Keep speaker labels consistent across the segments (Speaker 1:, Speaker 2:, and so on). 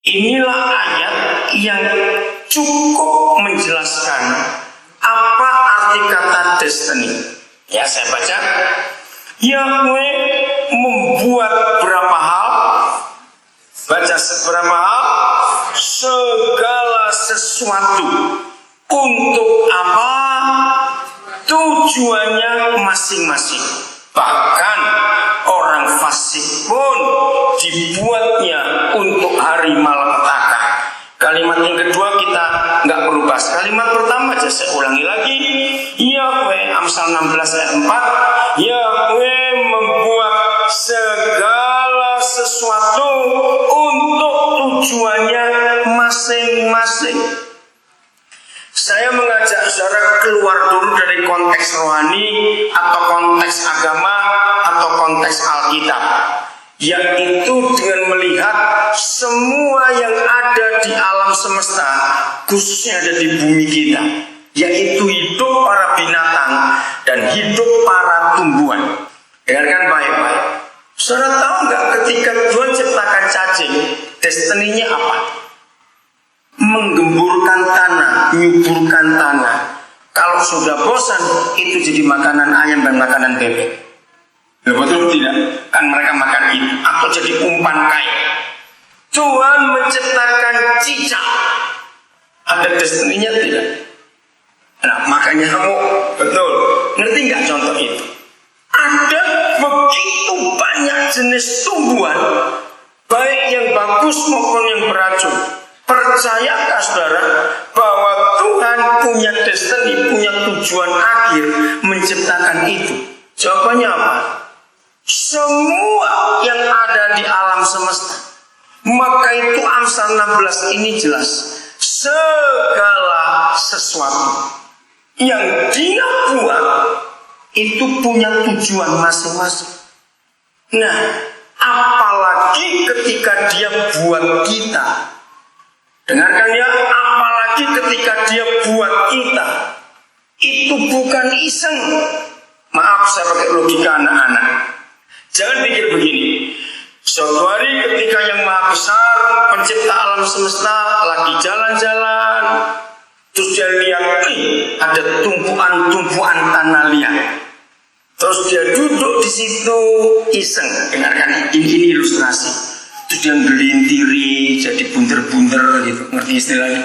Speaker 1: Inilah ayat yang cukup menjelaskan apa arti kata destiny. Ya, saya baca. Yahweh membuat berapa hal? Baca seberapa hal? Segala sesuatu. Untuk apa? Tujuannya masing-masing. Bahkan orang fasik pun dibuatnya untuk hari malapetaka. Kalimat yang kedua kita nggak perlu bahas. Kalimat pertama aja saya ulangi lagi. Yahweh, Amsal 16 ayat 4. Yahweh membuat segala sesuatu untuk tujuannya masing-masing. Saya mengajak saudara keluar dulu dari konteks rohani atau konteks agama atau konteks Alkitab, yaitu dengan melihat semua yang ada di alam semesta, khususnya ada di bumi kita, yaitu hidup para binatang dan hidup para tumbuhan. Dengarkan baik-baik. Saudara tahu nggak ketika Tuhan ciptakan cacing, destininya apa? Menggemburkan tanah, menyuburkan tanah. Kalau sudah bosan, itu jadi makanan ayam dan makanan bebek. Ya, betul tidak? Kan mereka makan itu. Atau jadi umpan kain. Tuhan menciptakan cicak. Ada destininya tidak? Nah, makanya kamu betul. Ngerti nggak contoh itu? Ada begitu banyak jenis tumbuhan, baik yang bagus maupun yang beracun. Percayakah saudara bahwa Tuhan punya destiny, punya tujuan akhir menciptakan itu? Jawabannya apa? Semua yang ada di alam semesta. Maka itu Amsal 16 ini jelas. Segala sesuatu yang dia buat itu punya tujuan masing-masing. Nah, apalagi ketika dia buat kita. Dengarkan ya, apalagi ketika dia buat kita, itu bukan iseng. Maaf, saya pakai logika anak-anak. Jangan pikir begini. Suatu hari ketika yang maha besar, pencipta alam semesta, lagi jalan-jalan, terus dia lihat, ada tumpuan-tumpuan tanah liat. Terus dia duduk di situ iseng. Dengarkan, ini ilustrasi. Terus dia gelintiri jadi bunter-bunter gitu, ngerti istilahnya?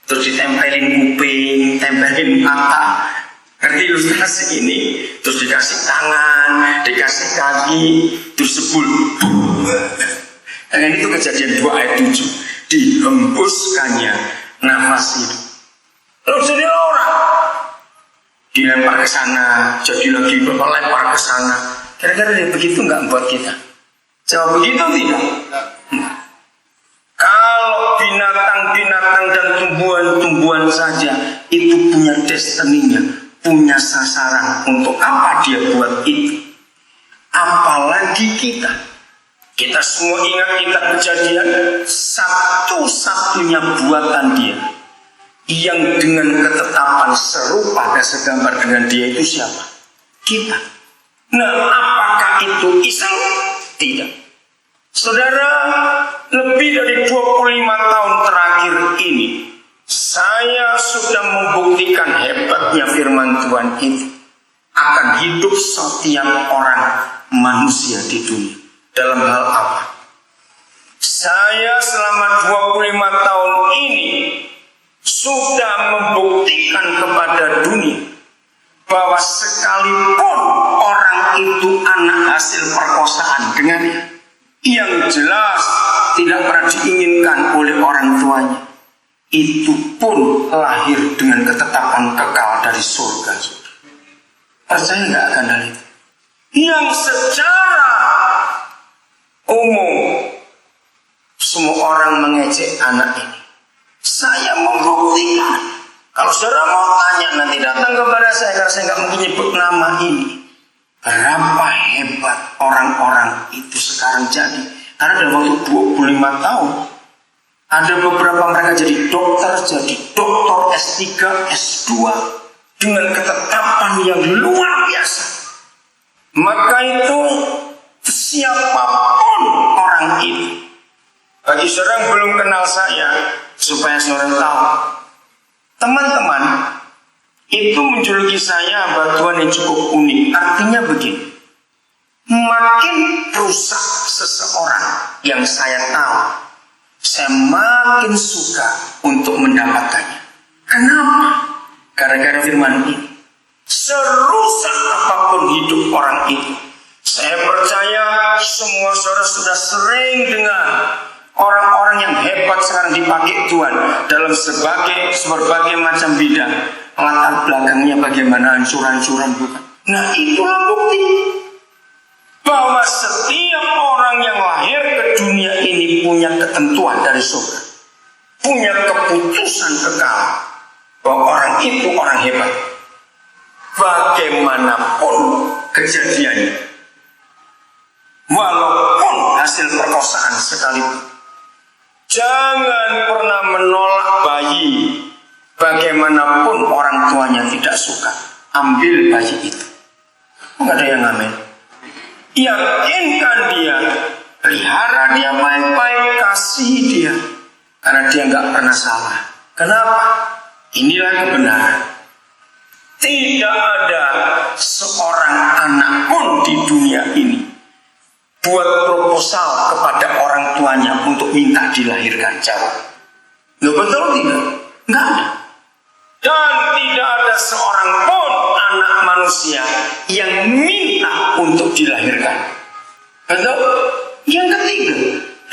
Speaker 1: Terus ditempelin kuping, tempelin mata, ngerti ilustrasi ini? Terus dikasih tangan, dikasih kaki, terus sebul. Dan itu kejadian 2 ayat 7. Dihembuskannya nafas hidup. Lalu jadi orang dilempar ke sana, jadi lagi lempar ke sana. Kira-kira dia begitu nggak buat kita? Jawab begitu tidak? Kalau binatang-binatang dan tumbuhan-tumbuhan saja itu punya destininya, punya sasaran untuk apa dia buat itu. Apalagi kita. Kita semua ingat kita kejadian satu-satunya buatan dia yang dengan ketetapan serupa dan segambar dengan dia itu siapa? Kita. Nah, apakah itu iseng? Tidak. Saudara, lebih dari 25 tahun terakhir ini, saya sudah membuktikan hebatnya firman Tuhan itu akan hidup setiap orang manusia di dunia. Dalam hal apa? Saya selama 25 tahun ini sudah membuktikan kepada dunia bahwa sekalipun orang itu anak hasil perkosaan dengannya, yang jelas tidak pernah diinginkan oleh orang tuanya, itu pun lahir dengan ketetapan kekal dari surga. Percaya nggak akan hal itu? Yang secara umum semua orang mengejek anak ini. Saya membuktikan. Kalau saudara mau tanya nanti datang kepada saya, karena saya nggak mungkin nyebut nama ini. Berapa hebat orang-orang itu sekarang jadi. Karena dalam waktu 25 tahun ada beberapa mereka jadi dokter S3, S2 dengan ketetapan yang luar biasa. Maka itu siapapun orang ini, Bagi saudara yang belum kenal saya, supaya saudara tahu, teman-teman itu menjuluki saya hamba Tuhan yang cukup unik. Artinya begini, makin rusak seseorang yang saya tahu, saya makin suka untuk mendapatkannya. Kenapa? Gara-gara firman ini. Serusak apapun hidup orang itu, saya percaya semua saudara sudah sering dengar orang-orang yang hebat sekarang dipakai Tuhan dalam berbagai macam bidang. Latar belakangnya bagaimana, hancur-hancuran bukan. Nah, itulah bukti bahwa setiap orang yang lahir ke dunia ini punya ketentuan dari surga, punya keputusan kekal bahwa orang itu orang hebat. Bagaimanapun kejadiannya, walaupun hasil perkosaan sekalipun, jangan pernah menolak bayi. Bagaimanapun orang tuanya tidak suka, ambil bayi itu. Enggak ada yang amin. Yakinkan dia, pelihara dia baik-baik, kasih dia, karena dia nggak pernah salah. Kenapa? Inilah kebenaran. Tidak ada seorang anak pun di dunia ini buat proposal kepada orang tuanya untuk minta dilahirkan. Jawab. Loh, betul tidak? Enggak ada. Dan tidak ada seorang pun anak manusia yang minta untuk dilahirkan. Betul? Yang ketiga,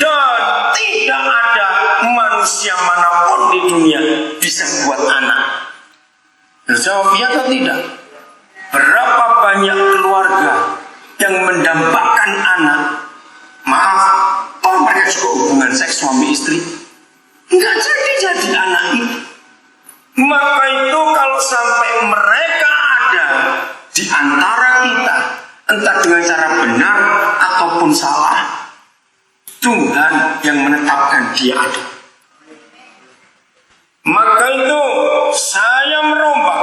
Speaker 1: dan tidak ada manusia manapun di dunia bisa buat anak. Jawab ya atau tidak? Berapa banyak keluarga yang mendambakan anak? Maaf, toh mereka juga hubungan seks suami istri, nggak jadi anak itu. Maka itu kalau sampai mereka ada di antara kita, entah dengan cara benar ataupun salah, Tuhan yang menetapkan dia ada. Maka itu saya merombak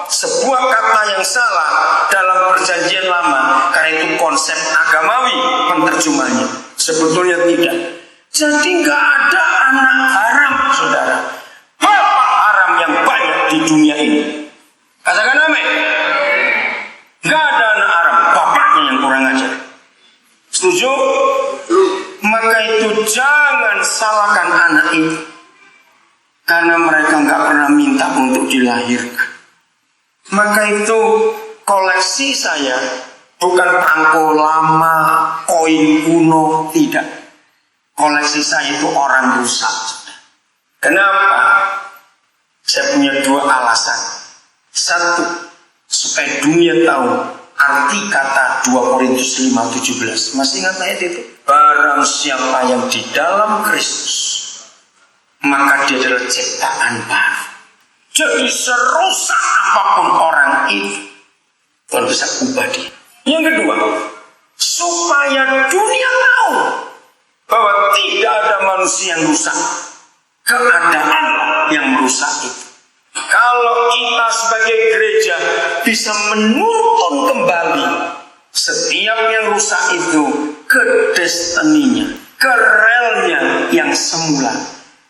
Speaker 1: sebuah kata yang salah dalam perjanjian lama, karena itu konsep agamawi penerjemahnya. Sebetulnya tidak. Jadi nggak ada anak haram, saudara. Bapak haram yang banyak di dunia ini. Katakan amin. Nggak ada anak haram, bapaknya yang kurang ajar. Setuju? Maka itu jangan salahkan anak itu, karena mereka nggak pernah minta untuk dilahirkan. Maka itu koleksi saya bukan perangko lama, koin kuno, tidak. Koleksi saya itu orang rusak. Kenapa? Saya punya dua alasan. Satu, supaya dunia tahu arti kata 2 Korintus 5:17. Masih ingat ayat itu? Barang siapa yang di dalam Kristus, maka dia adalah ciptaan baru. Jadi serusak apapun orang itu, Tuhan bisa ubah dia. Yang kedua, supaya dunia tahu bahwa tidak ada manusia yang rusak, keadaan yang merusak itu. Kalau kita sebagai gereja bisa menuntun kembali setiap yang rusak itu ke destininya, ke relnya yang semula,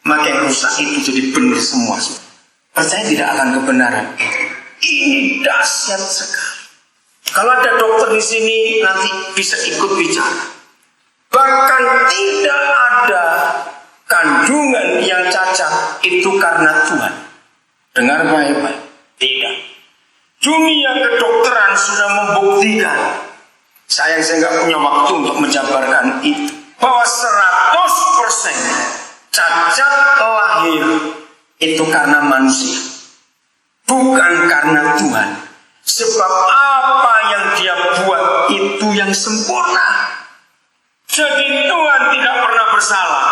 Speaker 1: maka yang rusak itu jadi benar semua. Percaya tidak akan kebenaran? Ini dahsyat sekali. Kalau ada dokter di sini nanti bisa ikut bicara. Bahkan tidak ada kandungan yang cacat itu karena Tuhan. Dengar baik-baik. Tidak. Dunia kedokteran sudah membuktikan. Saya nggak punya waktu untuk menjabarkan itu. Bahwa 100% cacat lahir itu karena manusia, bukan karena Tuhan. Sebab apa yang dia buat itu yang sempurna. Jadi Tuhan tidak pernah bersalah.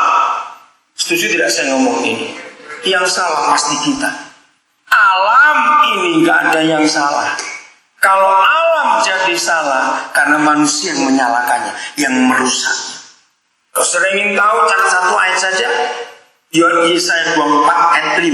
Speaker 1: Setuju tidak saya ngomong ini? Yang salah pasti kita. Alam ini nggak ada yang salah. Kalau alam jadi salah karena manusia yang menyalahkannya, yang merusaknya. Kalau sering ingin tahu, cari satu ayat saja. Yesaya 24 ayat 5.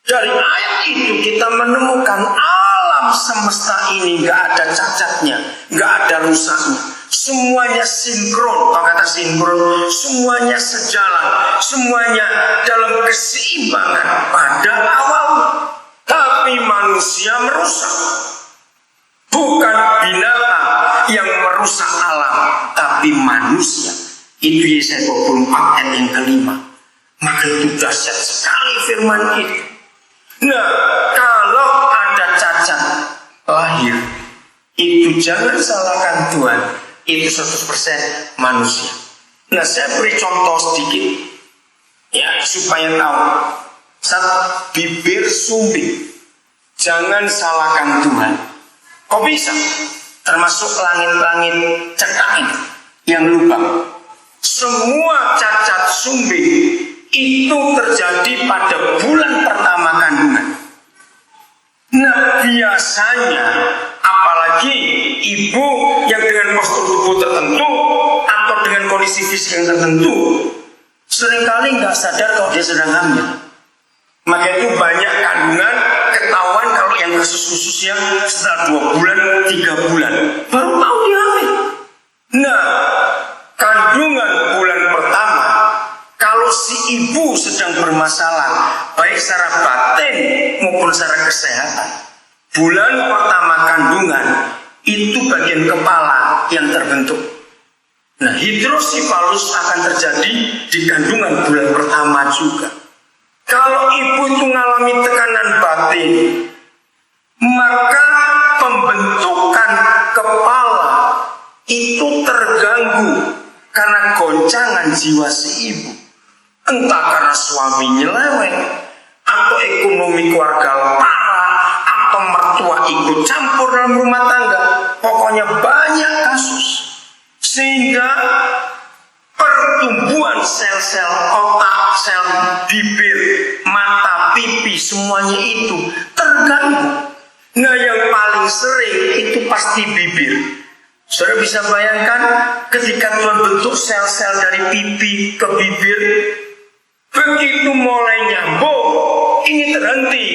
Speaker 1: Dari ayat itu kita menemukan alam semesta ini nggak ada cacatnya, nggak ada rusaknya. semuanya sinkron. Kalau kata sinkron, semuanya sejalan, semuanya dalam keseimbangan pada awalnya. Tapi manusia merusak. Bukan binatang yang merusak alam, tapi manusia. Itu Yesaya 24 ayat yang kelima. Maka itu dahsyat sekali firman itu. Nah, kalau ada cacat lahir, itu jangan salahkan Tuhan. Itu 100% manusia. Nah, saya beri contoh sedikit, ya, supaya tahu. Satu, bibir sumbing. Jangan salahkan Tuhan. Kok bisa? Termasuk langit-langit cekak ini yang lubang. Semua cacat sumbing itu terjadi pada bulan pertama kandungan. Nah, biasanya apalagi ibu yang dengan postur tubuh tertentu atau dengan kondisi fisik yang tertentu, seringkali nggak sadar kalau dia sedang hamil. Maka itu banyak kandungan ketahuan kalau yang khusus-khususnya setelah 2 bulan, 3 bulan baru tahu dia hamil. Nah, kandungan bulan pertama, kalau si ibu sedang bermasalah baik secara batin maupun secara kesehatan, bulan pertama kandungan itu bagian kepala yang terbentuk. Nah, hidrosipalus akan terjadi di kandungan bulan pertama juga. Kalau ibu itu mengalami tekanan batin, maka pembentukan kepala itu terganggu karena goncangan jiwa si ibu. Entah karena suami nyeleweng, atau ekonomi keluarga parah, atau mertua ikut campur dalam rumah tangga. Pokoknya banyak kasus. Sehingga pertumbuhan sel-sel otak, sel bibir, mata, pipi, semuanya itu terganggu. Nah, yang paling sering itu pasti bibir. Saudara bisa bayangkan ketika Tuhan bentuk sel-sel dari pipi ke bibir, begitu mulai nyambung, ini terhenti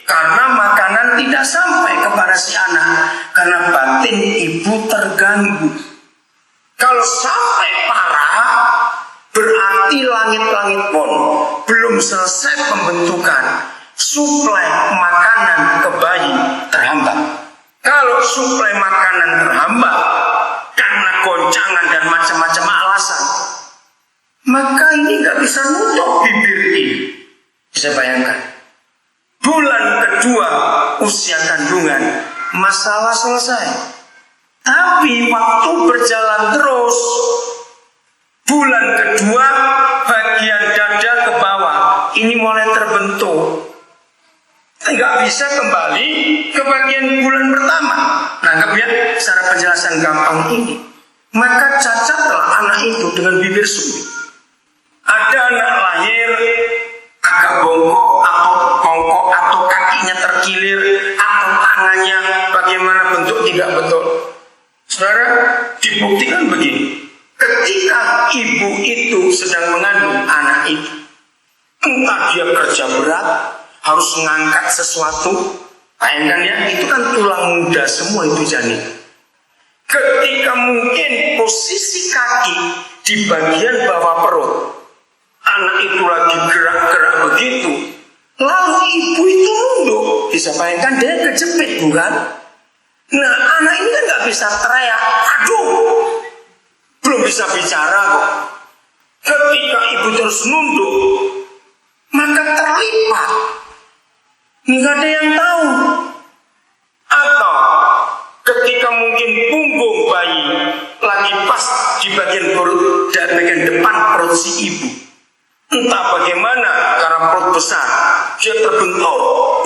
Speaker 1: karena makanan tidak sampai kepada si anak, karena batin ibu terganggu. Kalau sampai parah, berarti langit-langit pun belum selesai pembentukan, suplai makanan ke bayi terhambat. Kalau suplai makanan terhambat karena goncangan dan macam-macam alasan, maka ini nggak bisa nutup bibir ini. Bisa bayangkan, bulan kedua usia kandungan masalah selesai. Tapi waktu berjalan terus, bulan kedua bagian dada ke bawah ini mulai terbentuk. Nggak bisa kembali ke bagian bulan pertama. Nangkep ya secara penjelasan gampang ini. Maka cacatlah anak itu dengan bibir sumbing. Ada anak lahir agak bongkok atau kakinya terkilir atau tangannya bagaimana bentuk tidak betul. Saudara, dibuktikan begini. Ketika ibu itu sedang mengandung anak itu, entah dia kerja berat, harus mengangkat sesuatu, bayangkan ya, itu kan tulang muda semua itu janin. Ketika mungkin posisi kaki di bagian bawah perut, anak itu lagi gerak-gerak begitu, lalu ibu itu nunduk, bisa bayangkan dia kejepit bukan? Nah, anak ini kan gak bisa teriak, aduh, belum bisa bicara kok. Ketika ibu terus nunduk, maka terlipat. Nggak ada yang tahu. Atau ketika mungkin punggung bayi lagi pas di bagian perut dan bagian depan perut si ibu, entah bagaimana karena perut besar dia terbentuk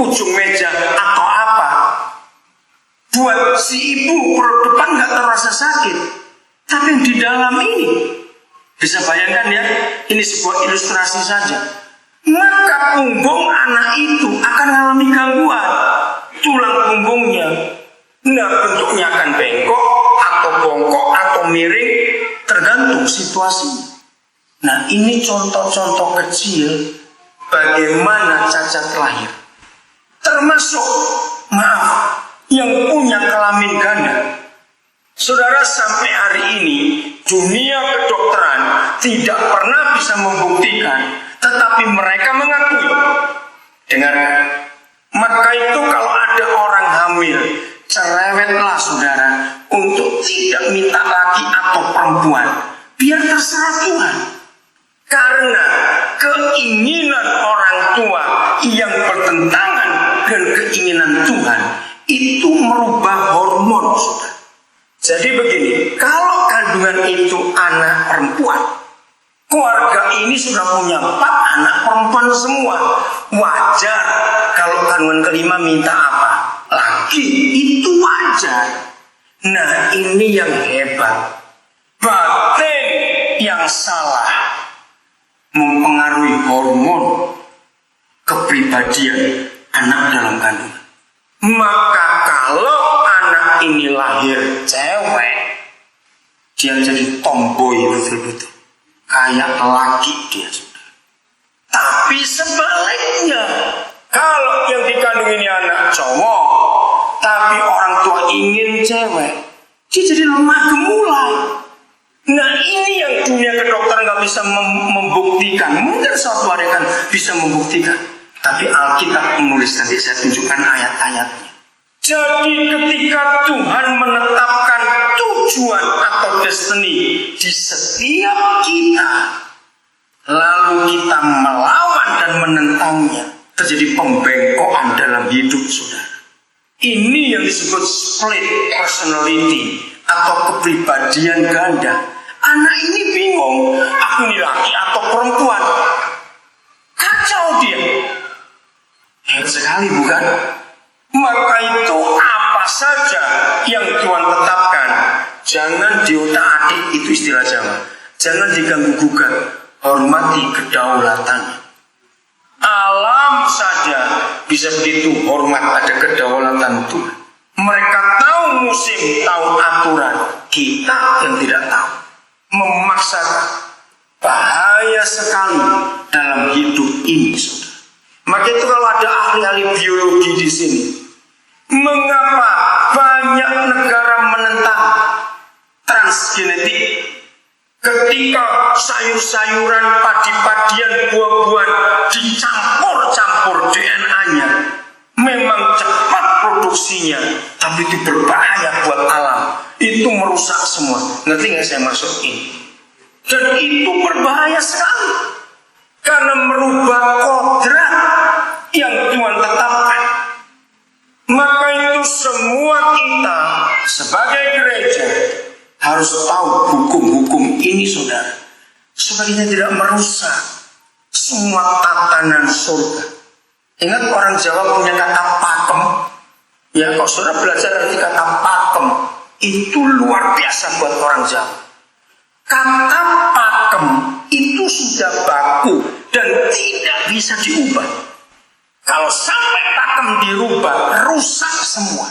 Speaker 1: ujung meja atau apa, buat si ibu perut depan nggak terasa sakit, tapi yang di dalam ini bisa bayangkan ya, ini sebuah ilustrasi saja. Maka punggung anak itu akan mengalami gangguan tulang punggungnya. Nah, bentuknya akan bengkok atau bongkok atau miring, tergantung situasinya. Nah, ini contoh-contoh kecil bagaimana cacat lahir. Termasuk, maaf, yang punya kelamin ganda. Saudara, sampai hari ini dunia kedokteran tidak pernah bisa membuktikan, tetapi mereka mengakui. Dengarkan, maka itu kalau ada orang hamil, cerewetlah saudara untuk tidak minta laki atau perempuan, biar terserah Tuhan. Karena keinginan orang tua yang bertentangan dengan keinginan Tuhan itu merubah hormon, saudara. Jadi begini, kalau kandungan itu anak perempuan, keluarga ini sudah punya 4 anak perempuan semua. Wajar kalau kandungan kelima minta apa? Laki, itu wajar. Nah, ini yang hebat. Batin yang salah mempengaruhi hormon kepribadian anak dalam kandungan. Maka kalau anak ini lahir cewek, dia jadi tomboy betul-betul, kayak laki dia sudah. Tapi sebaliknya, kalau yang dikandung ini anak cowok, tapi orang tua ingin cewek, dia jadi lemah gemulai. Nah, ini yang dunia kedokteran nggak bisa membuktikan. Mungkin suatu hari kan bisa membuktikan. Tapi Alkitab menulis, nanti saya tunjukkan ayat-ayatnya. Jadi ketika Tuhan menetapkan tujuan atau destiny di setiap kita, lalu kita melawan dan menentangnya, terjadi pembengkokan dalam hidup saudara. Ini yang disebut split personality atau kepribadian ganda. Anak ini bingung, aku ini laki atau perempuan. Kacau dia. Hebat sekali bukan? Maka itu apa saja yang Tuhan tetapkan, jangan diotak-atik, itu istilah Jawa. Jangan diganggu-gugat, hormati kedaulatannya. Alam saja bisa begitu hormat pada kedaulatan Tuhan. Mereka tahu musim, tahu aturan. Kita yang tidak tahu, memaksakan. Bahaya sekali dalam hidup ini, saudara. Maka itu kalau ada ahli-ahli biologi di sini, mengapa banyak negara menentang transgenetik? Ketika sayur-sayuran, padi-padian, buah-buahan dicampur-campur DNA-nya, memang cepat produksinya, tapi itu berbahaya buat alam. Itu merusak semua. Ngerti nggak saya maksud ini? Dan itu berbahaya sekali. Karena merubah kodrat yang Tuhan tetapkan. Maka itu semua kita sebagai gereja harus tahu hukum-hukum ini saudara, supaya kita tidak merusak semua tatanan surga. Ingat orang Jawa punya kata pakem. Ya, kalau saudara belajar arti kata pakem, itu luar biasa buat orang Jawa. Kata pakem itu sudah baku dan tidak bisa diubah. Kalau sampai pakem dirubah, rusak semua.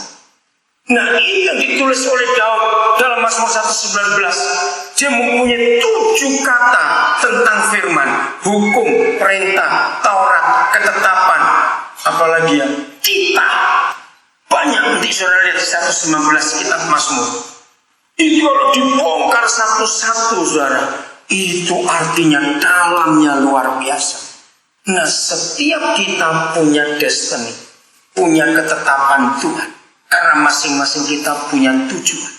Speaker 1: Nah, ini yang ditulis oleh Daud dalam Mazmur 119. Dia mempunyai 7 kata tentang firman, hukum, perintah, Taurat, ketetapan, apalagi ya, kita. Banyak nanti saudara lihat 119 kitab Mazmur. Itu kalau dibongkar satu-satu saudara, itu artinya dalamnya luar biasa. Nah, setiap kita punya destiny, punya ketetapan Tuhan. Karena masing-masing kita punya tujuan.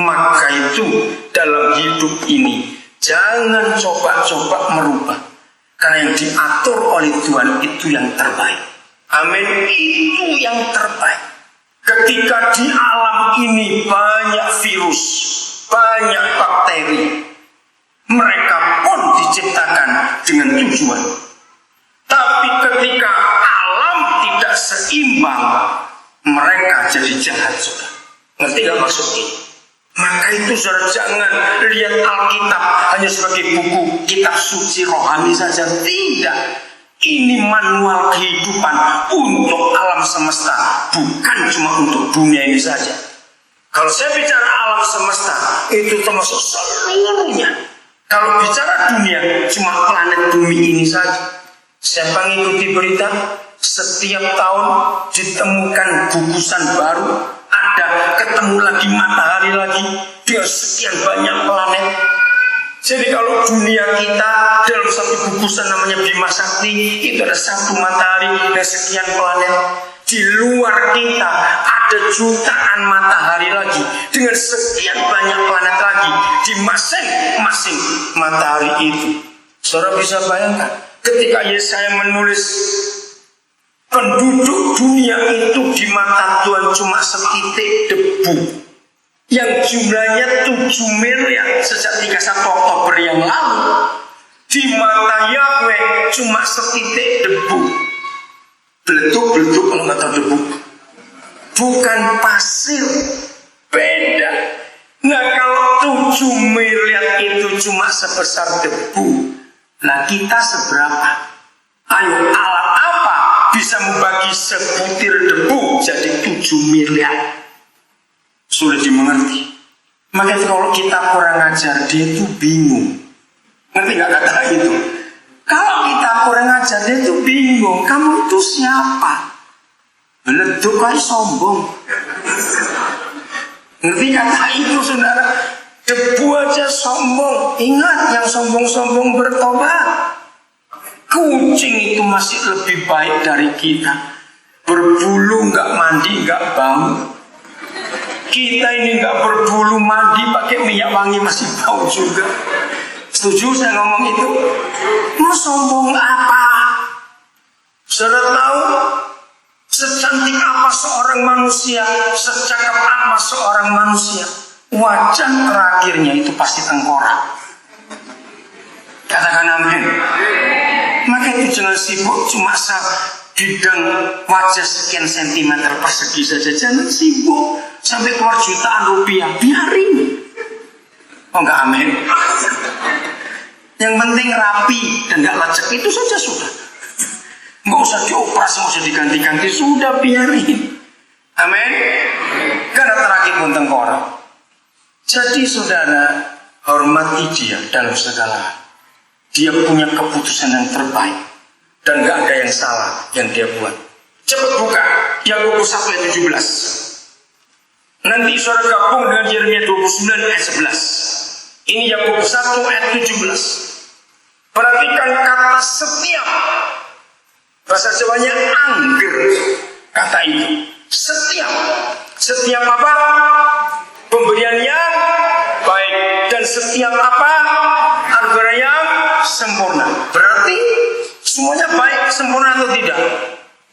Speaker 1: Maka itu dalam hidup ini jangan coba-coba merubah. Karena yang diatur oleh Tuhan itu yang terbaik. Amin. Itu yang terbaik. Ketika di alam ini banyak virus, banyak bakteri, mereka pun diciptakan dengan tujuan. Tapi ketika alam tidak seimbang, mereka jadi jahat, saudara. Ngerti gak maksud ini? Maka itu saudara jangan lihat Alkitab hanya sebagai buku kitab suci rohani saja. Tidak. Ini manual kehidupan untuk alam semesta, bukan cuma untuk dunia ini saja. Kalau saya bicara alam semesta, itu termasuk seluruhnya. Kalau bicara dunia, cuma planet bumi ini saja. Siapa ngikuti berita? Setiap tahun ditemukan gugusan baru ada ketemu lagi matahari lagi dengan sekian banyak planet. Jadi kalau dunia kita dalam satu gugusan namanya Bima Sakti, itu ada satu matahari dan sekian planet. Di luar kita ada jutaan matahari lagi dengan sekian banyak planet lagi di masing-masing matahari itu. Saudara bisa bayangkan ketika Yesaya menulis penduduk dunia itu di mata Tuhan cuma setitik debu yang jumlahnya 7 miliar sejak 31 Oktober yang lalu, di mata Yahweh cuma setitik debu. Beleduk kalau nggak tahu debu, bukan pasir, beda. Nah kalau 7 miliar itu cuma sebesar debu, nah kita seberapa? Ayo, alat apa bisa membagi sebutir debu jadi 7 miliar? Sulit dimengerti. Makanya kalau kita kurang ajar, dia itu bingung. Ngerti nggak kata itu? Kalau kita kurang ajar, dia itu bingung. Kamu itu siapa? Beleduk kali sombong. Ngerti kata itu, saudara? Debu aja sombong. Ingat, yang sombong-sombong bertobat. Kucing itu masih lebih baik dari kita. Berbulu, nggak mandi, nggak bau. Kita ini nggak berbulu, mandi pakai minyak wangi masih bau juga. Setuju saya ngomong itu? Mau sombong apa? Saudara tahu secantik apa seorang manusia, secakap apa seorang manusia, wajah terakhirnya itu pasti tengkorak. Katakan amin. Maka itu jangan sibuk cuma bidang wajah sekian sentimeter persegi saja. Jangan sibuk sampai keluar jutaan rupiah. Biarin. Oh enggak, amin. Yang penting rapi dan enggak lecek, itu saja sudah. Enggak usah dioperasi, enggak usah diganti-ganti, sudah biarin. Amin. Karena terakhir pun tengkorak. Jadi saudara, hormati dia dalam segala hal. Dia punya keputusan yang terbaik dan gak ada yang salah yang dia buat. Cepat buka Yakobus 1 ayat 17. Nanti saudara gabung dengan Yeremia 29 ayat 11. Ini Yakobus 1 ayat 17. Perhatikan kata setiap. Bahasa Jawanya angger kata itu. Setiap. Setiap apa? Pemberian yang baik. Dan setiap apa? Anugerah yang sempurna. Berarti semuanya baik, sempurna atau tidak?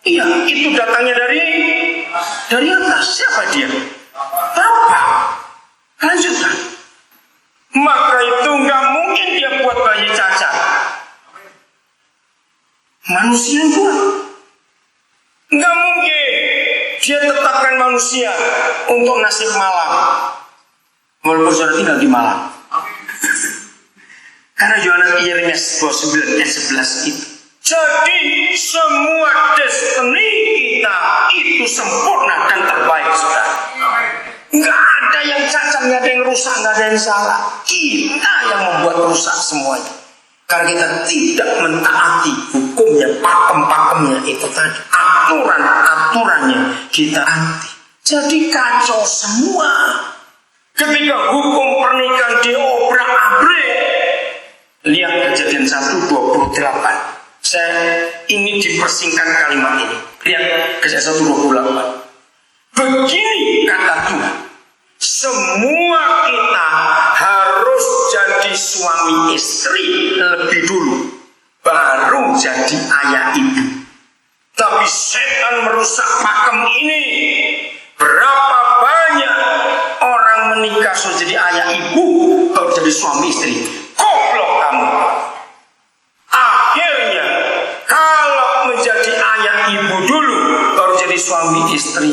Speaker 1: Iya, itu datangnya dari atas. Siapa dia? Bapa. Lanjutkan. Maka itu nggak mungkin dia buat bayi cacat. Manusia yang buat. Nggak mungkin dia tetapkan manusia untuk nasib malang. Walaupun saudara tinggal di Malang. Karena Yeremia 29 ayat 11 itu. Jadi semua destiny kita itu sempurna dan terbaik, saudara. Nggak ada yang cacat, nggak ada yang rusak, nggak ada yang salah. Kita yang membuat rusak semuanya. Karena kita tidak mentaati hukumnya, pakem-pakemnya itu tadi. Aturan-aturannya kita anti. Jadi kacau semua. Ketika hukum pernikahan diobrak-abrik. Lihat Kejadian 1:28. Saya ini dipersingkat kalimat ini. Lihat Kejadian 1:28. Begini kata Tuhan, semua kita harus jadi suami istri lebih dulu, baru jadi ayah ibu. Tapi setan merusak pakem ini. Berapa banyak orang menikah sudah jadi ayah ibu, baru jadi suami istri. Goblok kamu. Akhirnya kalau menjadi ayah ibu dulu, baru jadi suami istri,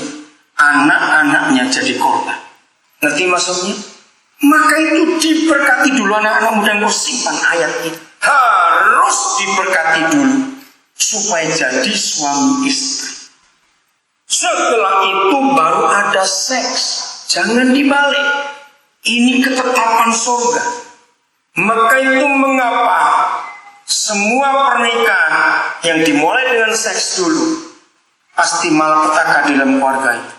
Speaker 1: anak-anaknya jadi korban. Ngerti maksudnya? Maka itu diberkati dulu anak-anak muda yang simpan ayat itu. Harus diberkati dulu supaya jadi suami istri. Setelah itu baru ada seks. Jangan dibalik. Ini ketetapan surga. Maka itu mengapa semua pernikahan yang dimulai dengan seks dulu pasti malapetaka di dalam keluarga itu.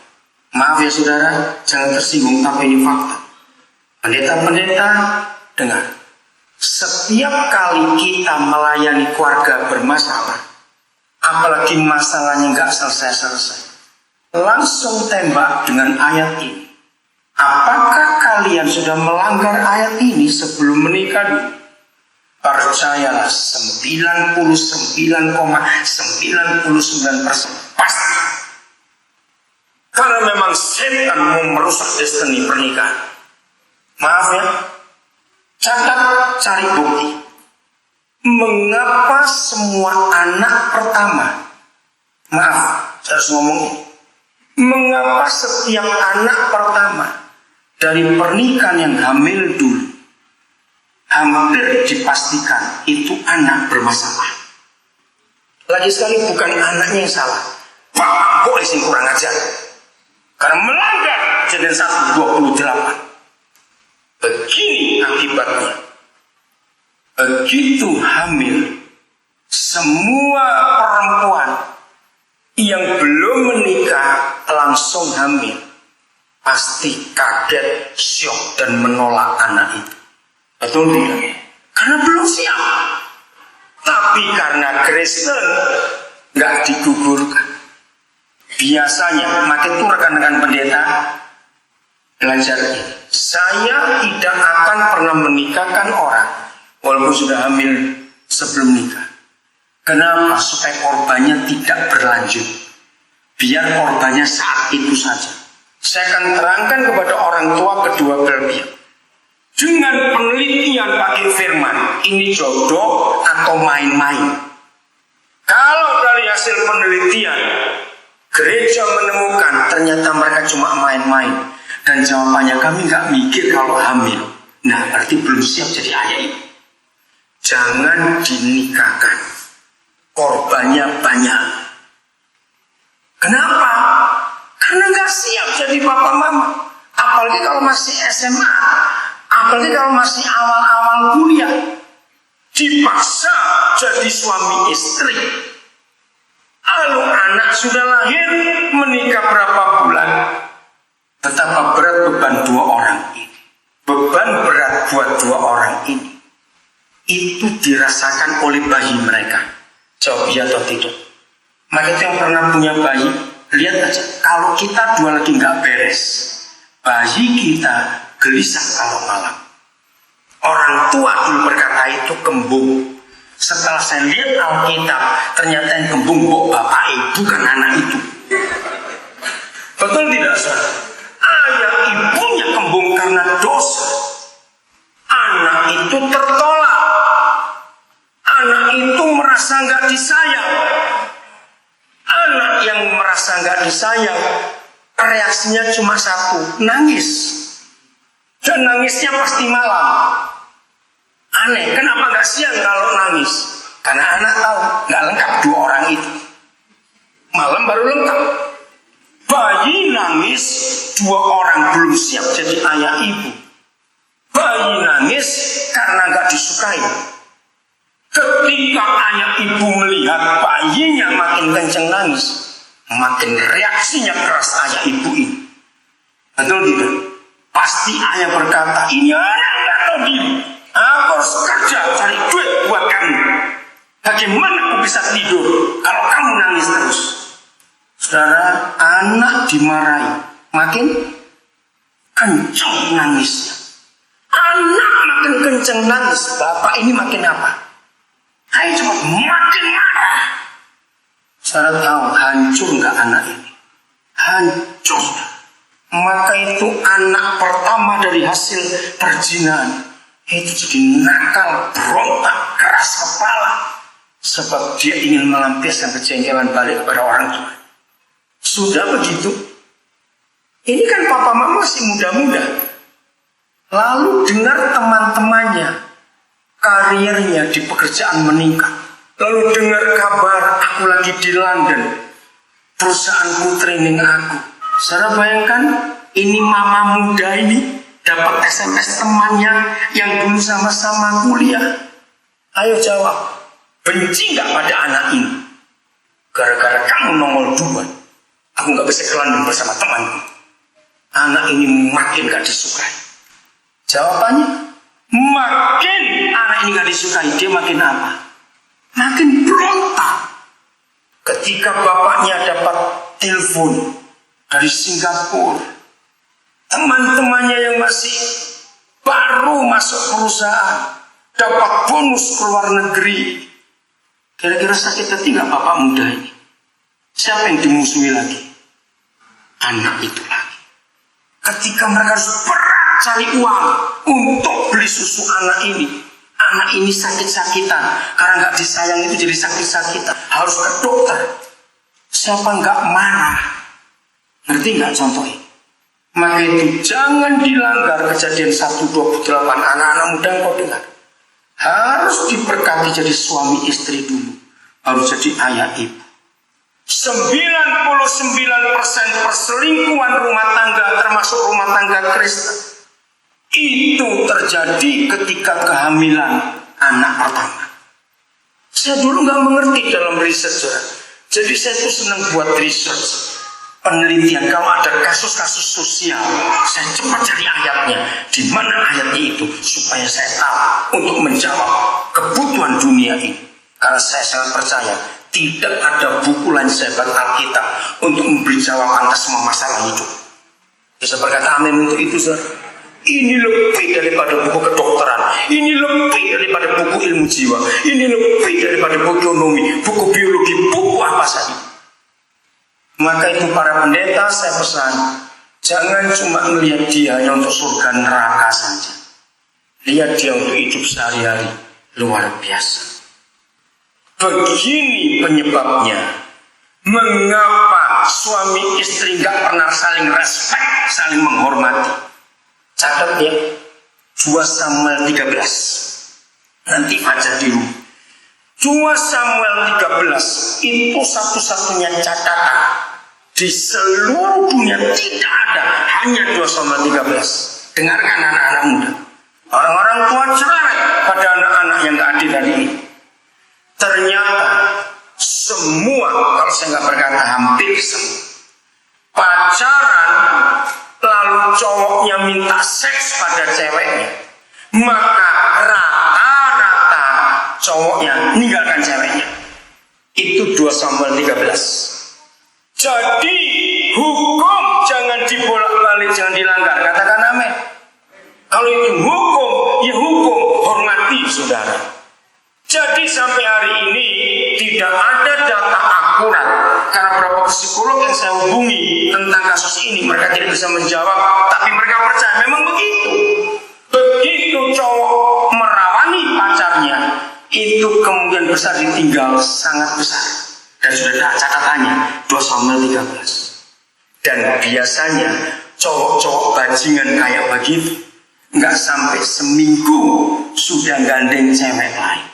Speaker 1: Maaf ya saudara, jangan tersinggung, tapi ini fakta. Pendeta-pendeta, dengar. Setiap kali kita melayani keluarga bermasalah, apalagi masalahnya nggak selesai-selesai, langsung tembak dengan ayat ini. Apakah kalian sudah melanggar ayat ini sebelum menikah? Percayalah 99,99% pasti. Karena memang setan mau merusak destiny pernikahan. Maaf ya, catat, cari bukti. Mengapa semua anak pertama, maaf, saya harus ngomong ini. Mengapa setiap anak pertama dari pernikahan yang hamil dulu, hampir dipastikan itu anak bermasalah. Lagi sekali bukan anaknya yang salah, bapak boleh sih kurang ajar. Karena melanggar Kejadian 1:28. Begini akibatnya. Begitu hamil, semua perempuan yang belum menikah langsung hamil pasti kaget, syok, dan menolak anak itu. Betul tidak? Karena belum siap. Tapi karena Kristen nggak digugurkan. Biasanya, makin itu rekan-rekan pendeta belajar ini. Saya tidak akan pernah menikahkan orang walaupun sudah hamil sebelum nikah. Kenapa? Supaya korbannya tidak berlanjut. Biar korbannya saat itu saja. Saya akan terangkan kepada orang tua kedua belah pihak. Dengan penelitian pakai firman, ini jodoh atau main-main. Kalau dari hasil penelitian, gereja menemukan ternyata mereka cuma main-main. Dan jawabannya kami nggak mikir kalau hamil. Nah, berarti belum siap jadi ayah ibu. Jangan dinikahkan. Korbannya banyak. Kenapa? Karena nggak siap jadi papa mama. Apalagi kalau masih SMA. Apalagi kalau masih awal-awal kuliah. Dipaksa jadi suami istri. Lalu anak sudah lahir, menikah berapa bulan. Betapa berat beban dua orang ini. Beban berat buat dua orang ini. Itu dirasakan oleh bayi mereka. Jawab iya atau tidak. Maka itu yang pernah punya bayi, lihat aja. Kalau kita dua lagi nggak beres, bayi kita gelisah kalau malam. Orang tua dulu berkata itu kembung. Setelah saya lihat Alkitab, ternyata yang kembung bapak ibu bukan anak itu. Betul tidak, saudara? Ayah ibunya kembung karena dosa. Anak itu tertolak. Anak itu merasa nggak disayang. Anak yang merasa nggak disayang, reaksinya cuma satu, nangis. Dan nangisnya pasti malam. Aneh, kenapa nggak siang kalau nangis? Karena anak tahu nggak lengkap dua orang itu. Malam baru lengkap. Bayi nangis, dua orang belum siap jadi ayah ibu. Bayi nangis karena nggak disukai. Ketika ayah ibu melihat bayinya makin kenceng nangis, makin reaksinya keras ayah ibu ini. Betul tidak? Pasti ayah berkata, ini anak nggak tahu diri. Aku harus kerja cari duit buat kamu. Bagaimana aku bisa tidur kalau kamu nangis terus? Saudara, anak dimarahi, makin kencang nangisnya. Anak makin kencang nangis, bapak ini makin apa? Ayo cepat, makin marah. Saudara tahu hancur nggak anak ini? Hancur. Maka itu anak pertama dari hasil perzinahan. Itu jadi nakal, berontak, keras kepala. Sebab dia ingin melampiaskan kejengkelan balik kepada orang tua. Sudah begitu. Ini kan papa mama masih muda-muda. Lalu dengar teman-temannya, karirnya di pekerjaan meningkat. Lalu dengar kabar aku lagi di London. Perusahaanku training aku. Saudara bayangkan, ini mama muda ini dapat SMS temannya yang dulu sama-sama kuliah. Ayo jawab, benci gak pada anak ini? Gara-gara kamu nongol 2, aku gak bisa ke London bersama temanku. anak ini makin gak disukai. Jawabannya, makin anak ini gak disukai, dia makin apa? Makin berontak. Ketika bapaknya dapat telepon dari Singapura, teman-temannya yang masih baru masuk perusahaan dapat bonus ke luar negeri. Kira-kira sakit hati gak bapak muda ini? Siapa yang dimusuhi lagi? Anak itu lagi. Ketika mereka harus berat cari uang untuk beli susu anak ini sakit-sakitan. Karena gak disayang itu jadi sakit-sakitan, harus ke dokter. Siapa gak marah? Ngerti gak contohnya? Maka itu jangan dilanggar kejadian 1:28. Anak-anak muda kau dengar, harus diberkati jadi suami istri dulu, baru jadi ayah ibu. 99% perselingkuhan rumah tangga, termasuk rumah tangga Kristen, itu terjadi ketika kehamilan anak pertama. Saya dulu nggak mengerti dalam riset, jadi saya tuh senang buat research, penelitian. Kalau ada kasus-kasus sosial, saya cepat cari ayatnya, di mana ayatnya itu, supaya saya tahu untuk menjawab kebutuhan dunia ini. Karena saya sangat percaya tidak ada buku lain sehebat Alkitab untuk memberi jawaban atas semua masalah hidup. Bisa berkata amin untuk itu, saudara. Ini lebih daripada buku kedokteran, ini lebih daripada buku ilmu jiwa, ini lebih daripada buku ekonomi, buku biologi, buku apa saja. Maka itu para pendeta saya pesan, jangan cuma melihat dia hanya untuk surga neraka saja. Lihat dia untuk hidup sehari-hari, luar biasa. Begini penyebabnya, mengapa suami istri gak pernah saling respect, saling menghormati. Catat ya, 2 Samuel 13. Nanti baca di rumah. 2 Samuel 13 itu satu-satunya catatan di seluruh dunia, tidak ada, hanya 2 Samuel 13. Dengarkan anak-anak muda, orang-orang tua cerewet pada anak-anak yang gak adil tadi ini. Ternyata semua, kalau saya nggak berkata hampir semua, pacaran lalu cowoknya minta seks pada ceweknya, maka rata-rata cowoknya meninggalkan ceweknya. Itu 2 Samuel 13. Jadi hukum jangan dibolak-balik, jangan dilanggar. Katakan amin. Kalau itu hukum, ya hukum, hormati saudara. Jadi sampai hari ini tidak ada data akurat, karena beberapa psikolog yang saya hubungi tentang kasus ini, mereka tidak bisa menjawab, tapi mereka percaya memang begitu. Begitu cowok merawani pacarnya, itu kemungkinan besar ditinggal sangat besar. Dan sudah ada catatannya, 2 Samuel 13. Dan biasanya cowok-cowok bajingan kayak begitu nggak sampai seminggu sudah gandeng cewek lain.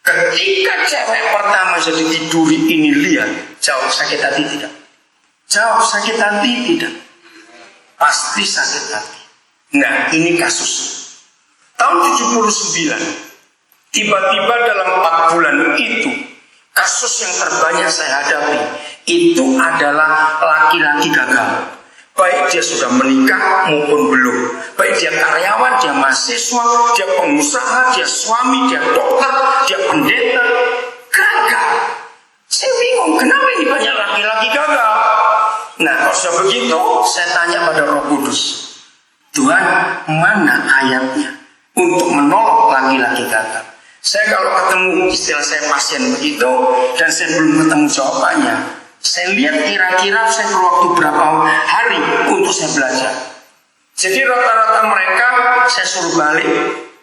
Speaker 1: Ketika cewek pertama jadi tiduri ini, lihat, jauh sakit hati tidak? Jauh sakit hati tidak? Pasti sakit hati. Nah, ini kasus tahun 79. Tiba-tiba dalam 4 bulan itu, kasus yang terbanyak saya hadapi itu adalah laki-laki gagal. Baik dia sudah menikah maupun belum, baik dia karyawan, dia mahasiswa, dia pengusaha, dia suami, dia dokter, dia pendeta, gagal. Saya bingung, kenapa ini banyak laki-laki gagal? Nah, kalau sudah begitu, saya tanya pada Roh Kudus, Tuhan, mana ayatnya untuk menolong laki-laki gagal? Saya kalau ketemu istilah saya pasien begitu, dan saya belum ketemu jawabannya, saya lihat kira-kira saya perlu waktu berapa hari untuk saya belajar. Jadi rata-rata mereka saya suruh balik,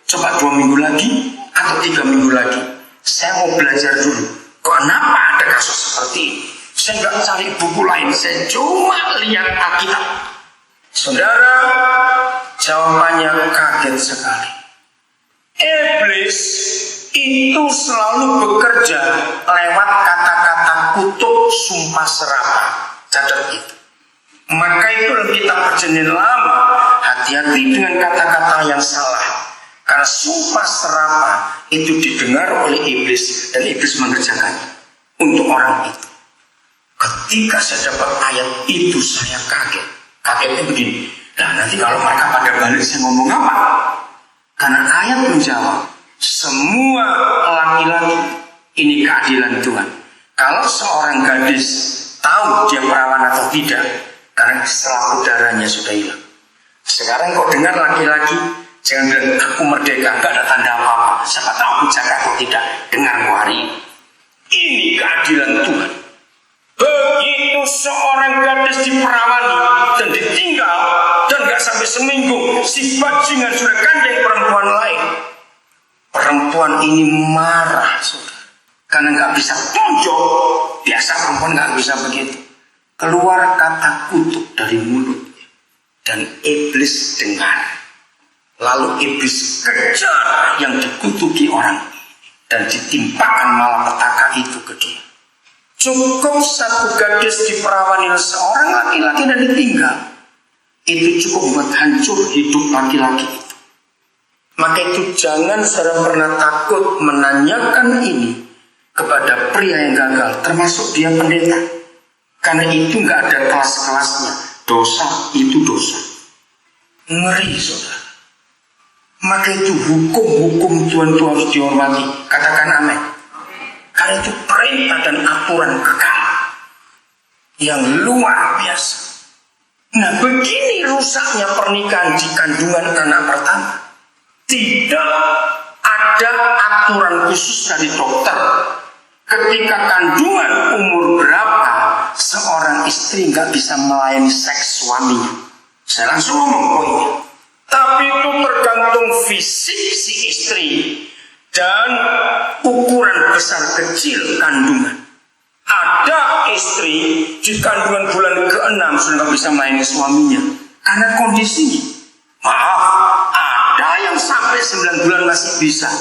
Speaker 1: coba 2 minggu lagi atau 3 minggu lagi. Saya mau belajar dulu, kenapa ada kasus seperti ini. Saya nggak cari buku lain, saya cuma lihat Alkitab. Saudara, jawabannya kaget sekali. Iblis itu selalu bekerja lewat kata-kata kutuk, sumpah serapah. Catat itu. Maka itu dalam kitab Perjanjian Lama, hati-hati dengan kata-kata yang salah. Karena sumpah serapah itu didengar oleh iblis, dan iblis mengerjakan untuk orang itu. Ketika saya dapat ayat itu, saya kaget. Kagetnya begini, nah nanti kalau mereka pada balik saya ngomong apa? Karena ayat menjawab, semua laki-laki ini keadilan Tuhan. Kalau seorang gadis tahu dia perawan atau tidak, karena selaput darahnya sudah hilang. Sekarang kok dengar laki-laki, jangan bilang aku merdeka, gak ada tanda apa-apa. Siapa tahu aku jaga atau tidak. Dengar hari ini. Ini keadilan Tuhan. Begitu seorang gadis diperawani dan ditinggal, dan gak sampai seminggu si bajingan sudah gandeng perempuan lain. Perempuan ini marah, saudara, karena gak bisa tonjok. Biasa perempuan gak bisa begitu. Keluar kata kutuk dari mulutnya, dan iblis dengar. Lalu iblis kejar yang dikutuki orang ini dan ditimpakan malapetaka itu ke dia. Cukup satu gadis diperawani seorang laki-laki dan ditinggal, itu cukup buat hancur hidup laki-laki itu. Maka itu jangan saudara pernah takut menanyakan ini kepada pria yang gagal, termasuk dia pendeta. Karena itu nggak ada kelas-kelasnya. Dosa itu dosa. Ngeri, saudara. Maka itu hukum-hukum Tuhan itu harus dihormati. Katakan amin. Karena itu perintah dan aturan kekal yang luar biasa. Nah, begini rusaknya pernikahan di kandungan anak pertama. Tidak ada aturan khusus dari dokter. Ketika kandungan umur berapa seorang istri nggak bisa melayani seks suaminya. Saya langsung ngomong poinnya. Tapi itu tergantung fisik si istri dan ukuran besar kecil kandungan. Ada istri di kandungan bulan ke-6 sudah nggak bisa melayani suaminya karena kondisinya. Maaf, ada yang sampai 9 bulan masih bisa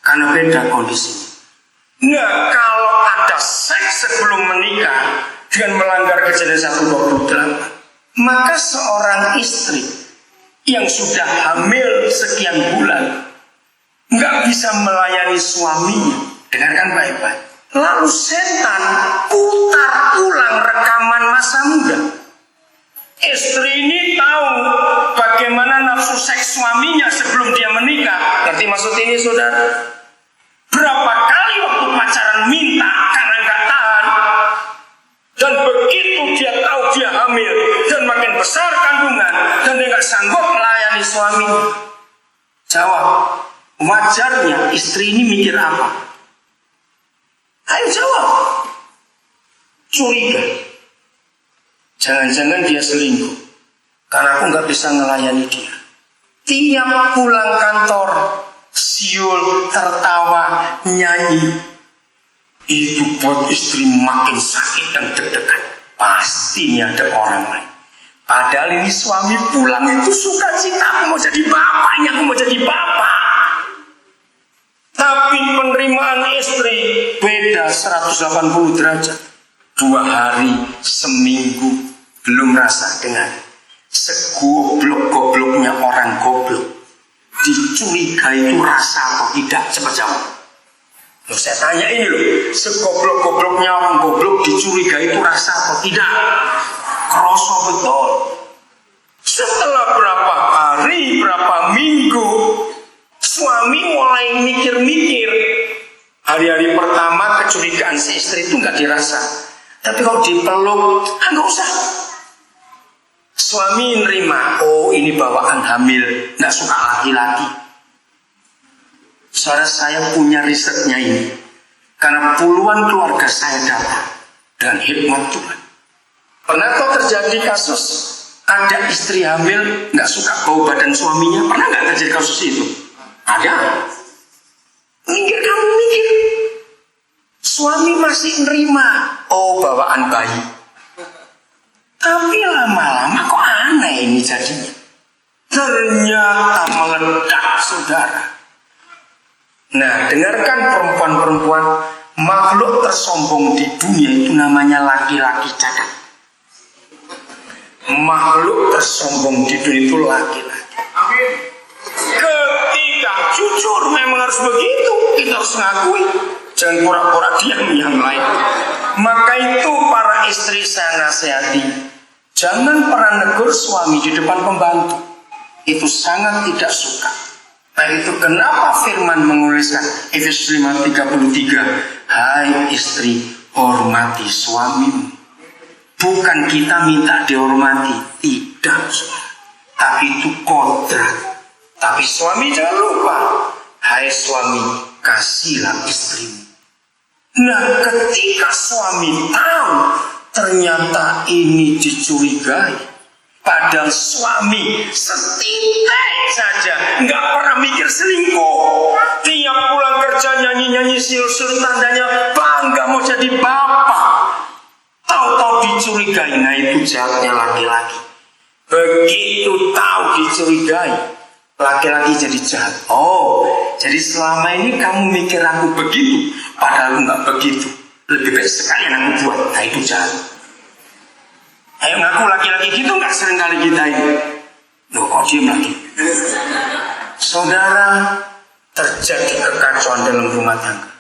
Speaker 1: karena beda kondisinya. Nah, kalau ada seks sebelum menikah dengan melanggar kejadian 1:28, maka seorang istri yang sudah hamil sekian bulan nggak bisa melayani suaminya. Dengarkan baik-baik. Lalu setan putar ulang rekaman masa muda. Istri ini tahu bagaimana nafsu seks suaminya sebelum dia menikah. Ngerti maksud ini, saudara? Berapa kali waktu pacaran minta karena nggak tahan, dan begitu dia tahu dia hamil dan makin besar kandungan dan dia nggak sanggup melayani suaminya. Jawab, wajarnya istri ini mikir apa? Ayo jawab. Curiga. Jangan-jangan dia selingkuh karena aku nggak bisa melayani dia. Tiap pulang kantor siul, tertawa, nyanyi. Itu buat istri makin sakit dan deg-degan. Pasti ada orang lain. Padahal ini suami pulang itu suka cita, aku mau jadi bapaknya, aku mau jadi bapak. Tapi penerimaan istri beda 180 derajat. 2 hari, seminggu belum rasa dengar. Segoblok-gobloknya orang goblok dicurigai itu rasa atau tidak? Coba jawab. Loh, saya tanya ini loh, segoblok-gobloknya orang goblok dicurigai itu rasa atau tidak? Kroso betul. Setelah berapa hari, berapa minggu, suami mulai mikir-mikir. Hari-hari pertama kecurigaan si istri itu nggak dirasa. Tapi kalau dipeluk, nggak usah. Suami nerima, oh ini bawaan hamil, nggak suka laki-laki. Saudara, saya punya risetnya ini, karena puluhan keluarga saya datang dengan hikmat Tuhan. Pernah kok terjadi kasus ada istri hamil nggak suka bau badan suaminya? Pernah nggak terjadi kasus itu? Ada. Mikir kamu mikir, suami masih nerima, oh bawaan bayi. Tapi lama-lama kok aneh ini jadinya. Ternyata meledak, saudara. Nah, dengarkan perempuan-perempuan, makhluk tersombong di dunia itu namanya laki-laki cacat. Makhluk tersombong di dunia itu laki-laki. Ketika jujur memang harus begitu, kita harus ngakui. Jangan pura-pura diam yang lain. Maka itu para istri saya nasihati, Jangan pernah negur suami di depan pembantu. Itu sangat tidak suka. Nah itu kenapa firman menuliskan Efesus 5:33, hai istri, hormati suamimu. Bukan kita minta dihormati, tidak, tapi itu kodrat. Tapi suami jangan lupa, hai suami, kasihlah istrimu. Nah ketika suami tahu ternyata ini dicurigai, padahal suami setitik saja nggak pernah mikir selingkuh. Tiap pulang kerja nyanyi-nyanyi siul-siul, tandanya bangga mau jadi bapak. Tahu-tahu dicurigai. Nah itu jahatnya laki-laki. Begitu tahu dicurigai, laki-laki jadi jahat. Oh, jadi selama ini kamu mikir aku begitu, padahal nggak begitu. Lebih baik sekalian aku buat. Nah itu jahat. Ayo ngaku laki-laki gitu nggak sering kali kita ini. Loh kok diem lagi? Saudara, terjadi kekacauan dalam rumah tangga.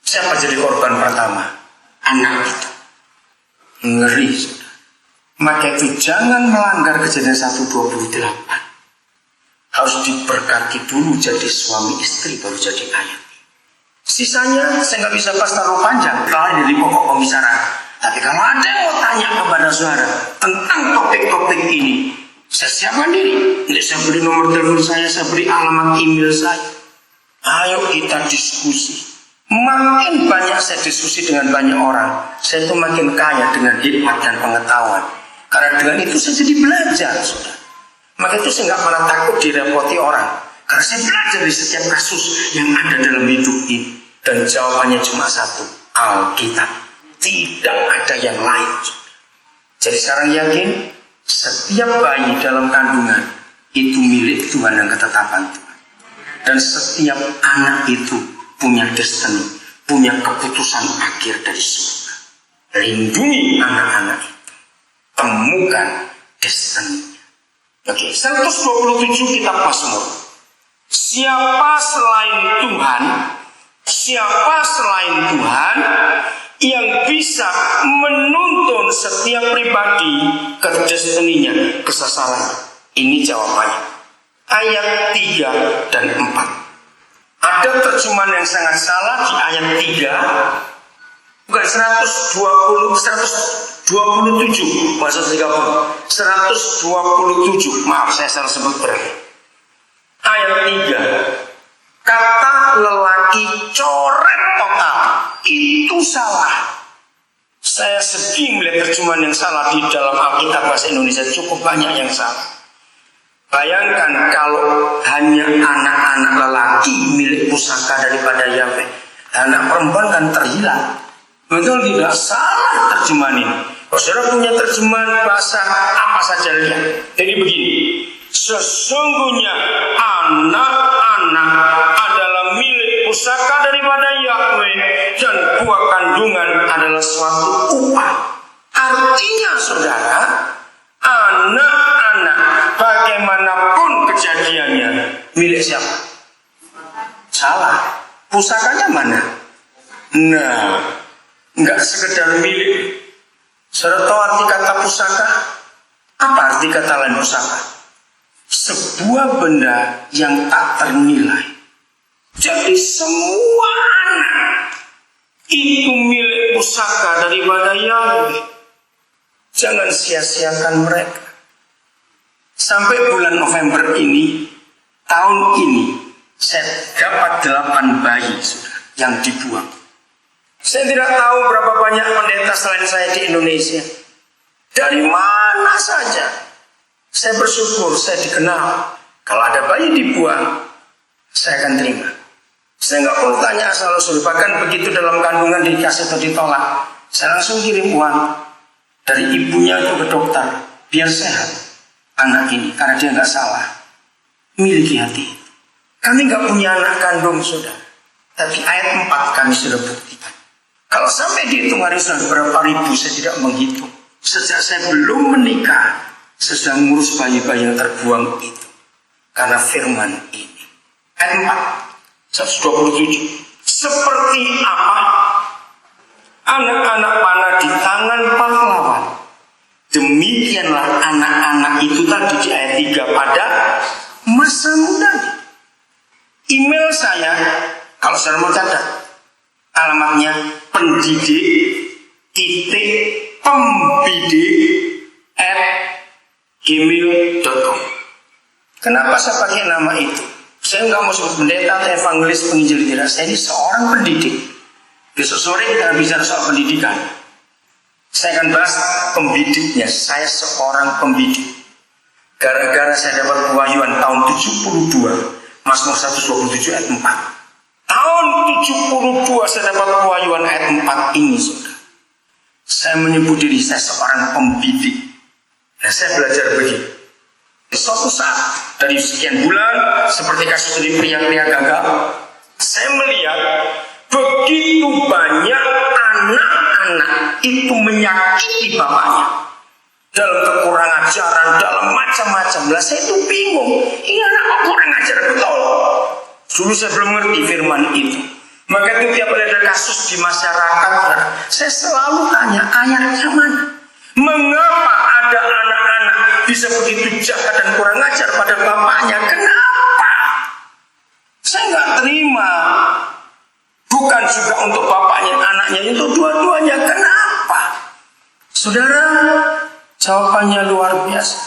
Speaker 1: Siapa jadi korban pertama? Anak itu. Ngeri, saudara. Maka itu jangan melanggar Kejadian 1:28. Harus diberkati dulu jadi suami istri baru jadi ayat. Sisanya saya nggak bisa pas taruh panjang kalau dari pokok pembicaraan. Tapi kalau ada yang mau tanya kepada saudara tentang topik-topik ini, saya siapkan diri. Saya beri nomor telepon saya beri alamat email saya. Ayo kita diskusi. Makin banyak saya diskusi dengan banyak orang, saya itu makin kaya dengan hikmat dan pengetahuan. Karena dengan itu saya jadi belajar, saudara. Maka itu saya nggak pernah takut direpoti orang. Karena saya belajar dari setiap kasus yang ada dalam hidup ini. Dan jawabannya cuma satu, Alkitab. Tidak ada yang lain. Jadi sekarang yakin, setiap bayi dalam kandungan itu milik Tuhan dan ketetapan Tuhan. Dan setiap anak itu punya destiny, punya keputusan akhir dari surga. Lindungi anak-anak itu. Temukan destiny. Oke, 127 kitab Mazmur. Siapa selain Tuhan yang bisa menuntun setiap pribadi ke destiny-nya, kesesalan? Ini jawabannya. Ayat 3 dan 4. Ada terjemahan yang sangat salah di ayat 3. Bukan 127, maksud 30. 127, maaf saya salah sebut berarti. Ayat 3. Kata lelaki coret total, itu salah. Saya sedih melihat terjemahan yang salah di dalam Alkitab bahasa Indonesia, cukup banyak yang salah. Bayangkan kalau hanya anak-anak lelaki milik pusaka daripada Yahweh, anak perempuan kan terhilang. Betul tidak? Salah terjemahan ini. Kalau saudara punya terjemahan bahasa apa saja lihat. Jadi begini, sesungguhnya anak-anak adalah milik pusaka daripada Yahweh, dan buah kandungan adalah suatu upah. Artinya saudara, anak-anak bagaimanapun kejadiannya milik siapa? Salah. Pusakanya mana? Nah, enggak sekedar milik. Saudara tahu arti kata pusaka? Apa arti kata lain pusaka? Sebuah benda yang tak ternilai. Jadi semua anak itu milik pusaka daripada Yahweh. Jangan sia-siakan mereka. Sampai bulan November ini, tahun ini, saya dapat 8 bayi saudara, yang dibuang. Saya tidak tahu berapa banyak pendeta selain saya di Indonesia. Dari mana saja. Saya bersyukur saya dikenal. Kalau ada bayi dibuang, saya akan terima. Saya nggak perlu tanya asal usul. Bahkan begitu dalam kandungan dikasih atau ditolak, saya langsung kirim uang dari ibunya itu ke dokter biar sehat anak ini, karena dia nggak salah. Miliki hati. Kami nggak punya anak kandung sudah, tapi ayat 4 kami sudah buktikan. Kalau sampai dihitung hari sudah berapa ribu, saya tidak menghitung. Sejak saya belum menikah, saya sedang ngurus bayi-bayi yang terbuang itu. Karena firman ini. Ayat 4, 127. Seperti apa anak-anak panah di tangan pahlawan, Demikianlah anak-anak itu tadi di ayat 3 pada masa muda. Email saya, kalau saudara mau catat, alamatnya pendidik.pembidik@gmail.com. Kenapa saya pakai nama itu? Saya nggak mau sebut pendeta atau evangelis penginjil, tidak. Saya ini seorang pendidik. Besok sore kita bicara soal pendidikan. Saya akan bahas pembidiknya. Saya seorang pembidik. Gara-gara saya dapat pewahyuan tahun 72, Mazmur 127 ayat 4. Tahun 72 saya dapat pewahyuan ayat 4 ini, saudara. Saya menyebut diri saya seorang pembidik. Nah, saya belajar begini. Suatu saat dari sekian bulan, seperti kasus dari pria-pria gagal, saya melihat begitu banyak anak-anak itu menyakiti bapaknya dalam kekurangan ajaran, dalam macam-macam. Lah saya itu bingung, ini anak kok kurang ajar betul. Dulu saya belum ngerti firman itu. Maka itu tiap ada kasus di masyarakat, saya selalu tanya ayatnya mana. Mengapa ada anak-anak bisa begitu jahat dan kurang ajar pada bapaknya? Kenapa? Saya nggak terima. Bukan juga untuk bapaknya, anaknya, itu dua-duanya. Kenapa? Saudara, jawabannya luar biasa.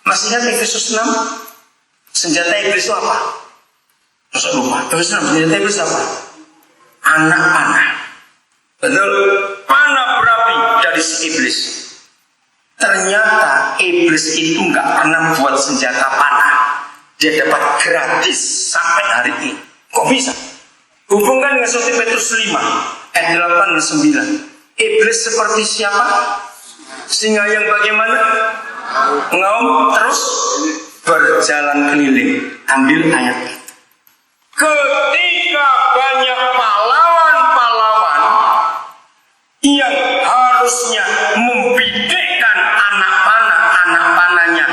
Speaker 1: Masih ingat Efesus 6? Senjata iblis itu apa? Masa lupa? Efesus 6, senjata iblis apa? Anak-anak. Betul? Panah berapi dari si iblis. Ternyata iblis itu nggak pernah buat senjata panah. Dia dapat gratis sampai hari ini. Kok bisa? Hubungkan dengan 1 Petrus 5 ayat 8 dan 9. Iblis seperti siapa? Singa yang bagaimana? Mengaum terus berjalan keliling. Ambil ayat itu. Ketika banyak pahlawan-pahlawan yang harusnya membidikkan anak panahnya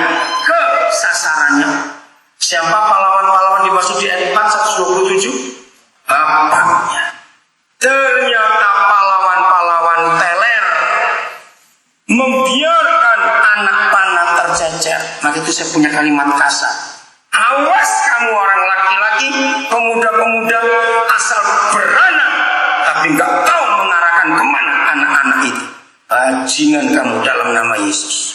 Speaker 1: ke sasarannya. Siapa pahlawan-pahlawan dimaksud di ayat 4 127? Bapaknya. Ternyata pahlawan-pahlawan teler membiarkan anak panah tercecer. Maka itu saya punya kalimat kasar. Awas kamu orang laki-laki, pemuda-pemuda asal beranak tapi nggak tahu mengarahkan kemana anak-anak itu. Bajingan kamu dalam nama Yesus.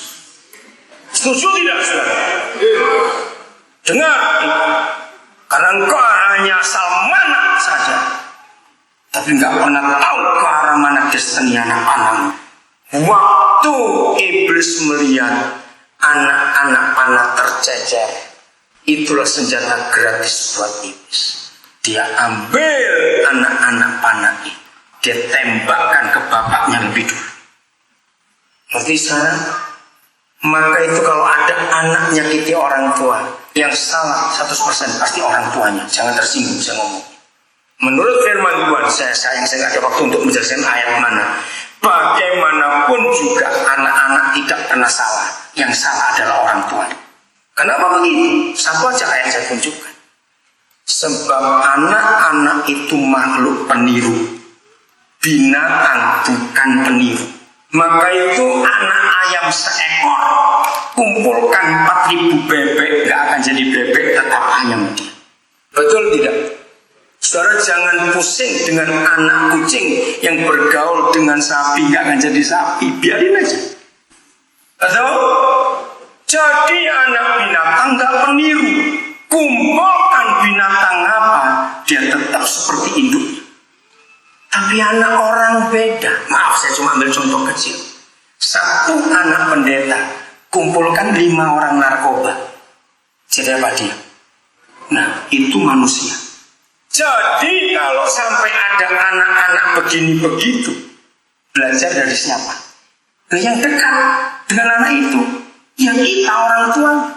Speaker 1: Setuju tidak, saudara? Dengar, karena engkau hanya asal mana saja, tapi nggak pernah tahu ke arah mana destiny anak panah. Waktu iblis melihat anak-anak panah tercecer, itulah senjata gratis buat iblis. Dia ambil anak-anak panah ini, dia tembakkan ke bapaknya lebih dulu. Ngerti sekarang? Maka itu kalau ada anak nyakiti orang tua, yang salah 100% pasti orang tuanya. Jangan tersinggung saya ngomong. Menurut firman Tuhan, saya nggak ada waktu untuk menjelaskan ayat mana. Bagaimanapun juga anak-anak tidak pernah salah. Yang salah adalah orang tua. Kenapa begitu? Satu aja ayat saya tunjukkan. Sebab anak-anak itu makhluk peniru, binatang bukan peniru. Maka itu anak ayam seekor kumpulkan 4.000 bebek, gak akan jadi bebek, tetap ayam dia. Betul tidak? Saudara jangan pusing dengan anak kucing yang bergaul dengan sapi, gak akan jadi sapi, biarin aja. Atau jadi anak binatang gak peniru, kumpulkan binatang apa, dia tetap seperti induknya. Tapi anak orang beda. Maaf, saya cuma ambil contoh kecil. Satu anak pendeta kumpulkan 5 orang narkoba, jadi apa dia? Nah, itu manusia. Jadi kalau sampai ada anak-anak begini begitu, belajar dari siapa? Yang dekat dengan anak itu, yang kita orang tua.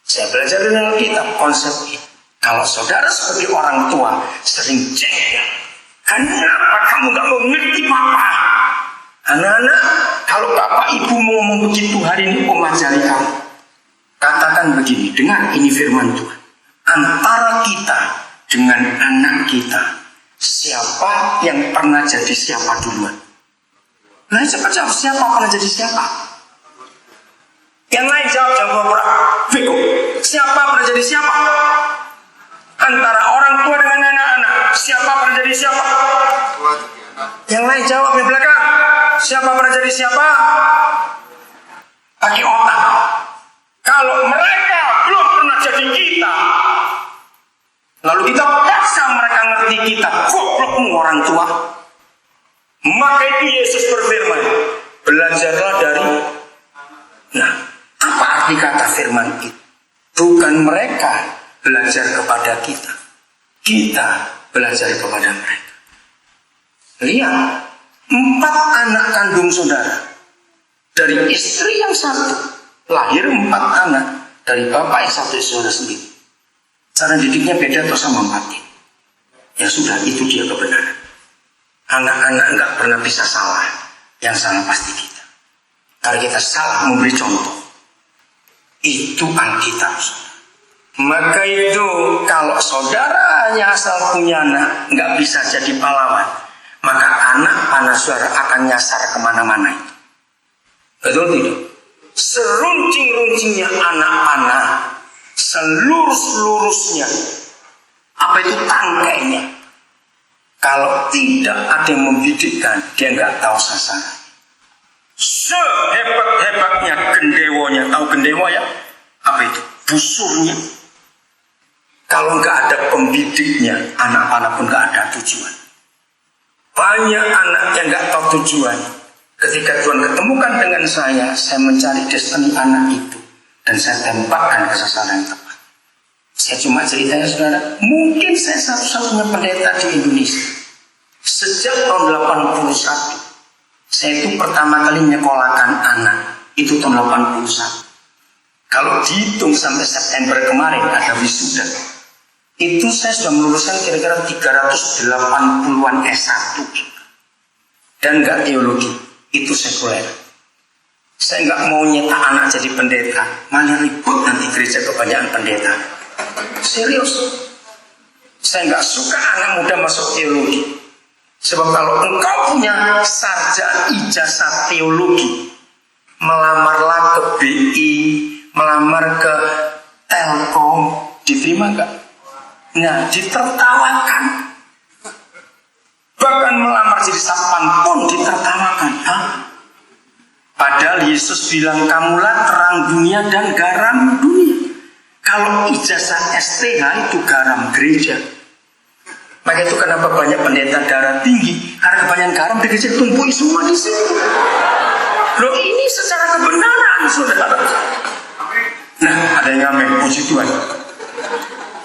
Speaker 1: Saya belajar dari Alkitab konsep ini. Kalau saudara sebagai orang tua sering jengkel, kenapa kamu gak mau ngerti papa? Anak-anak, kalau bapak ibu mau ngomong begitu hari ini, om ajari kamu. Katakan begini, dengar ini firman Tuhan. Antara kita dengan anak kita, siapa yang pernah jadi siapa duluan? Nah, cepat jawab, siapa pernah jadi siapa? Yang lain jawab, jangan pura-pura bego. Siapa pernah jadi siapa? Antara orang tua dengan anak-anak, siapa pernah jadi siapa? Yang lain jawab di belakang, siapa pernah jadi siapa? Pakai otak. Kalau mereka belum pernah jadi kita, lalu kita paksa mereka ngerti kita, goblokmu orang tua. Maka itu Yesus berfirman, belajarlah dari. Nah, apa arti kata firman itu? Bukan mereka belajar kepada kita, kita belajar kepada mereka. Lihat, 4 anak kandung saudara, dari istri yang satu lahir 4 anak dari bapak yang satu saudara sendiri. Cara didiknya beda atau sama 4 ini? Ya sudah, itu dia kebenaran. Anak-anak nggak pernah bisa salah. Yang salah pasti kita. Kalau kita salah memberi contoh, itu Alkitab. Maka itu kalau saudara hanya asal punya anak nggak bisa jadi pahlawan, maka anak panah saudara akan nyasar kemana-mana itu. Betul tidak? Seruncing-runcingnya anak panah, selurus-lurusnya, apa itu tangkainya, kalau tidak ada yang membidikkan, dia nggak tahu sasaran. Sehebat-hebatnya gendewonya, tahu gendewo ya? Apa itu? Busurnya. Kalau nggak ada pembidiknya, anak panah pun nggak ada tujuan. Banyak anak yang nggak tahu tujuan. Ketika Tuhan ketemukan dengan saya mencari destiny anak itu, dan saya tempatkan ke sasaran yang tepat. Saya cuma ceritanya saudara, mungkin saya satu-satunya pendeta di Indonesia. Sejak tahun 81, saya itu pertama kali nyekolahkan anak, itu tahun 81. Kalau dihitung sampai September kemarin ada wisuda, itu saya sudah meluluskan kira-kira 380-an S1. Dan nggak teologi, itu sekuler. Saya nggak mau nyetak anak jadi pendeta, malah ribut nanti gereja kebanyakan pendeta. Serius, saya nggak suka anak muda masuk teologi. Sebab kalau engkau punya sarjana ijazah teologi, melamarlah ke BI, melamar ke Telkom, diterima nggak? Nah, ditertawakan. Bahkan melamar jadi satpam pun ditertawakan. Hah? Padahal Yesus bilang, kamulah terang dunia dan garam dunia. Kalau ijazah STH itu garam gereja. Maka itu kenapa banyak pendeta darah tinggi, karena kebanyakan garam di gereja tumpuk semua di situ. Loh, ini secara kebenaran saudara. Nah, ada yang ngamen, puji Tuhan.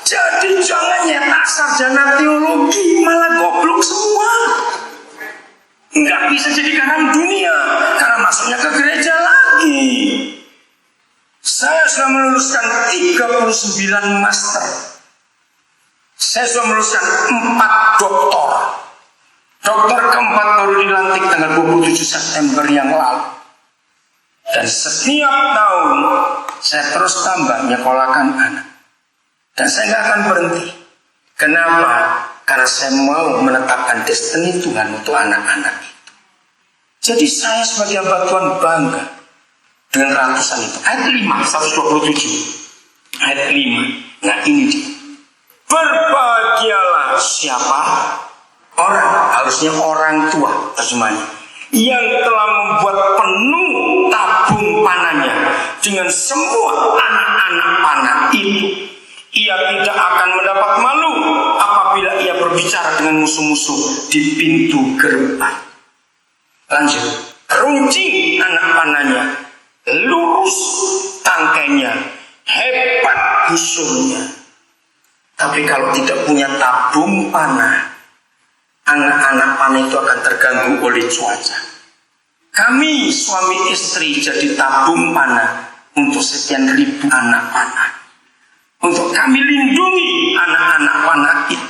Speaker 1: Jadi jangan nyetak sarjana teologi, malah goblok semua. Nggak bisa jadi garam dunia, karena masuknya ke gereja lagi. Saya sudah meluluskan 39 master. Saya sudah meluluskan 4 doktor. Dokter keempat baru dilantik tanggal 27 September yang lalu. Dan setiap tahun saya terus tambah nyekolahkan anak. Dan saya nggak akan berhenti. Kenapa? Karena saya mau menetapkan destiny Tuhan untuk anak-anak itu. Jadi saya sebagai hamba Tuhan bangga dengan ratusan itu. Ayat 5, 127. Ayat 5. Nah ini dia. Berbahagialah siapa? Orang, harusnya orang tua terjemahnya, yang telah membuat penuh tabung panahnya dengan semua anak-anak panah itu. Ia tidak akan mendapat malu apabila ia berbicara dengan musuh-musuh di pintu gerbang. Lanjut. Runcing anak panahnya, lurus tangkainya, hebat busurnya. Tapi kalau tidak punya tabung panah, anak-anak panah itu akan terganggu oleh cuaca. Kami suami istri jadi tabung panah untuk sekian ribu anak panah. Untuk kami lindungi anak-anak panah itu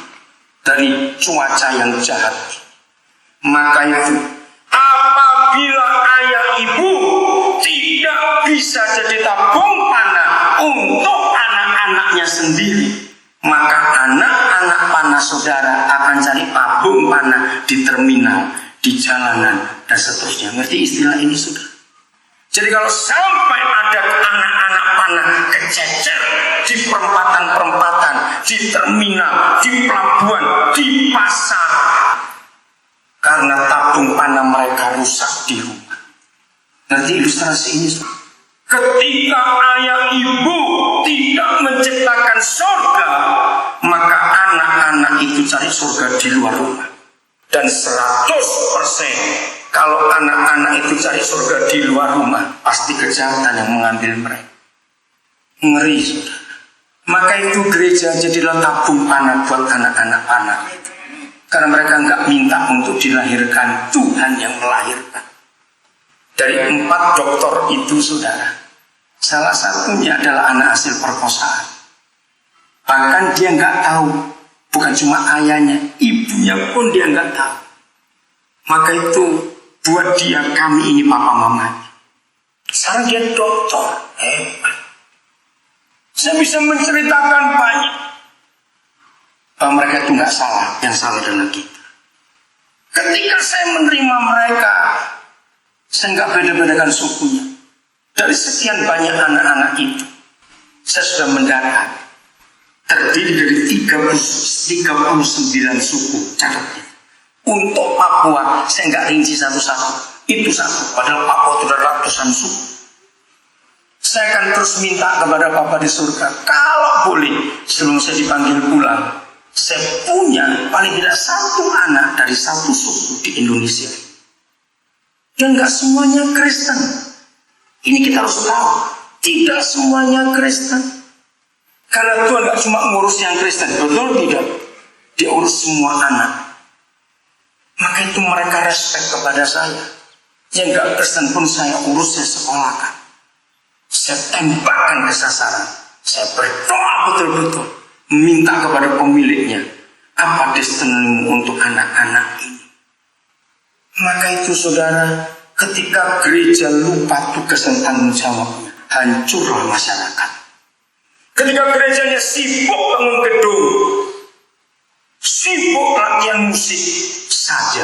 Speaker 1: dari cuaca yang jahat. Maka itu, apabila ayah ibu tidak bisa jadi tabung panah untuk anak-anaknya sendiri, maka anak-anak panah saudara akan cari tabung panah di terminal, di jalanan, dan seterusnya. Ngerti istilah ini saudara? Jadi kalau sampai ada anak-anak panah kececer di perempatan-perempatan, di terminal, di pelabuhan, di pasar, karena tabung panah mereka rusak di rumah. Nanti ilustrasi ini, ketika ayah ibu tidak menciptakan surga, maka anak-anak itu cari surga di luar rumah. Dan 100% kalau anak-anak itu cari surga di luar rumah, pasti kejahatan yang mengambil mereka. Ngeri, saudara. Maka itu gereja jadilah tabung panah buat anak-anak panah. Karena mereka nggak minta untuk dilahirkan, Tuhan yang melahirkan. Dari 4 dokter itu, saudara, salah satunya adalah anak hasil perkosaan. Bahkan dia nggak tahu, bukan cuma ayahnya, ibunya pun dia nggak tahu. Maka itu buat dia, kami ini papa mamanya. Sekarang dia dokter, hebat. Saya bisa menceritakan banyak bahwa mereka itu nggak salah, yang salah adalah kita. Ketika saya menerima mereka, saya nggak beda-bedakan sukunya. Dari sekian banyak anak-anak itu, saya sudah mendapat terdiri dari 39 suku, catatnya. Untuk Papua, saya nggak rinci satu-satu. Itu satu, padahal Papua itu ada ratusan suku. Saya akan terus minta kepada Bapa di surga, kalau boleh, sebelum saya dipanggil pulang, saya punya paling tidak 1 anak dari 1 suku di Indonesia. Dan nggak semuanya Kristen. Ini kita harus tahu, tidak semuanya Kristen. Karena Tuhan nggak cuma ngurus yang Kristen, betul tidak? Dia urus semua anak. Maka itu mereka respect kepada saya. Yang nggak Kristen pun saya urus, saya sekolahkan. Saya tembakkan ke sasaran. Saya berdoa betul-betul, minta kepada pemiliknya, apa destinimu untuk anak-anak ini. Maka itu, saudara, ketika gereja lupa tugas dan tanggung jawabnya, hancurlah masyarakat. Ketika gerejanya sibuk bangun gedung, sibuk latihan musik saja,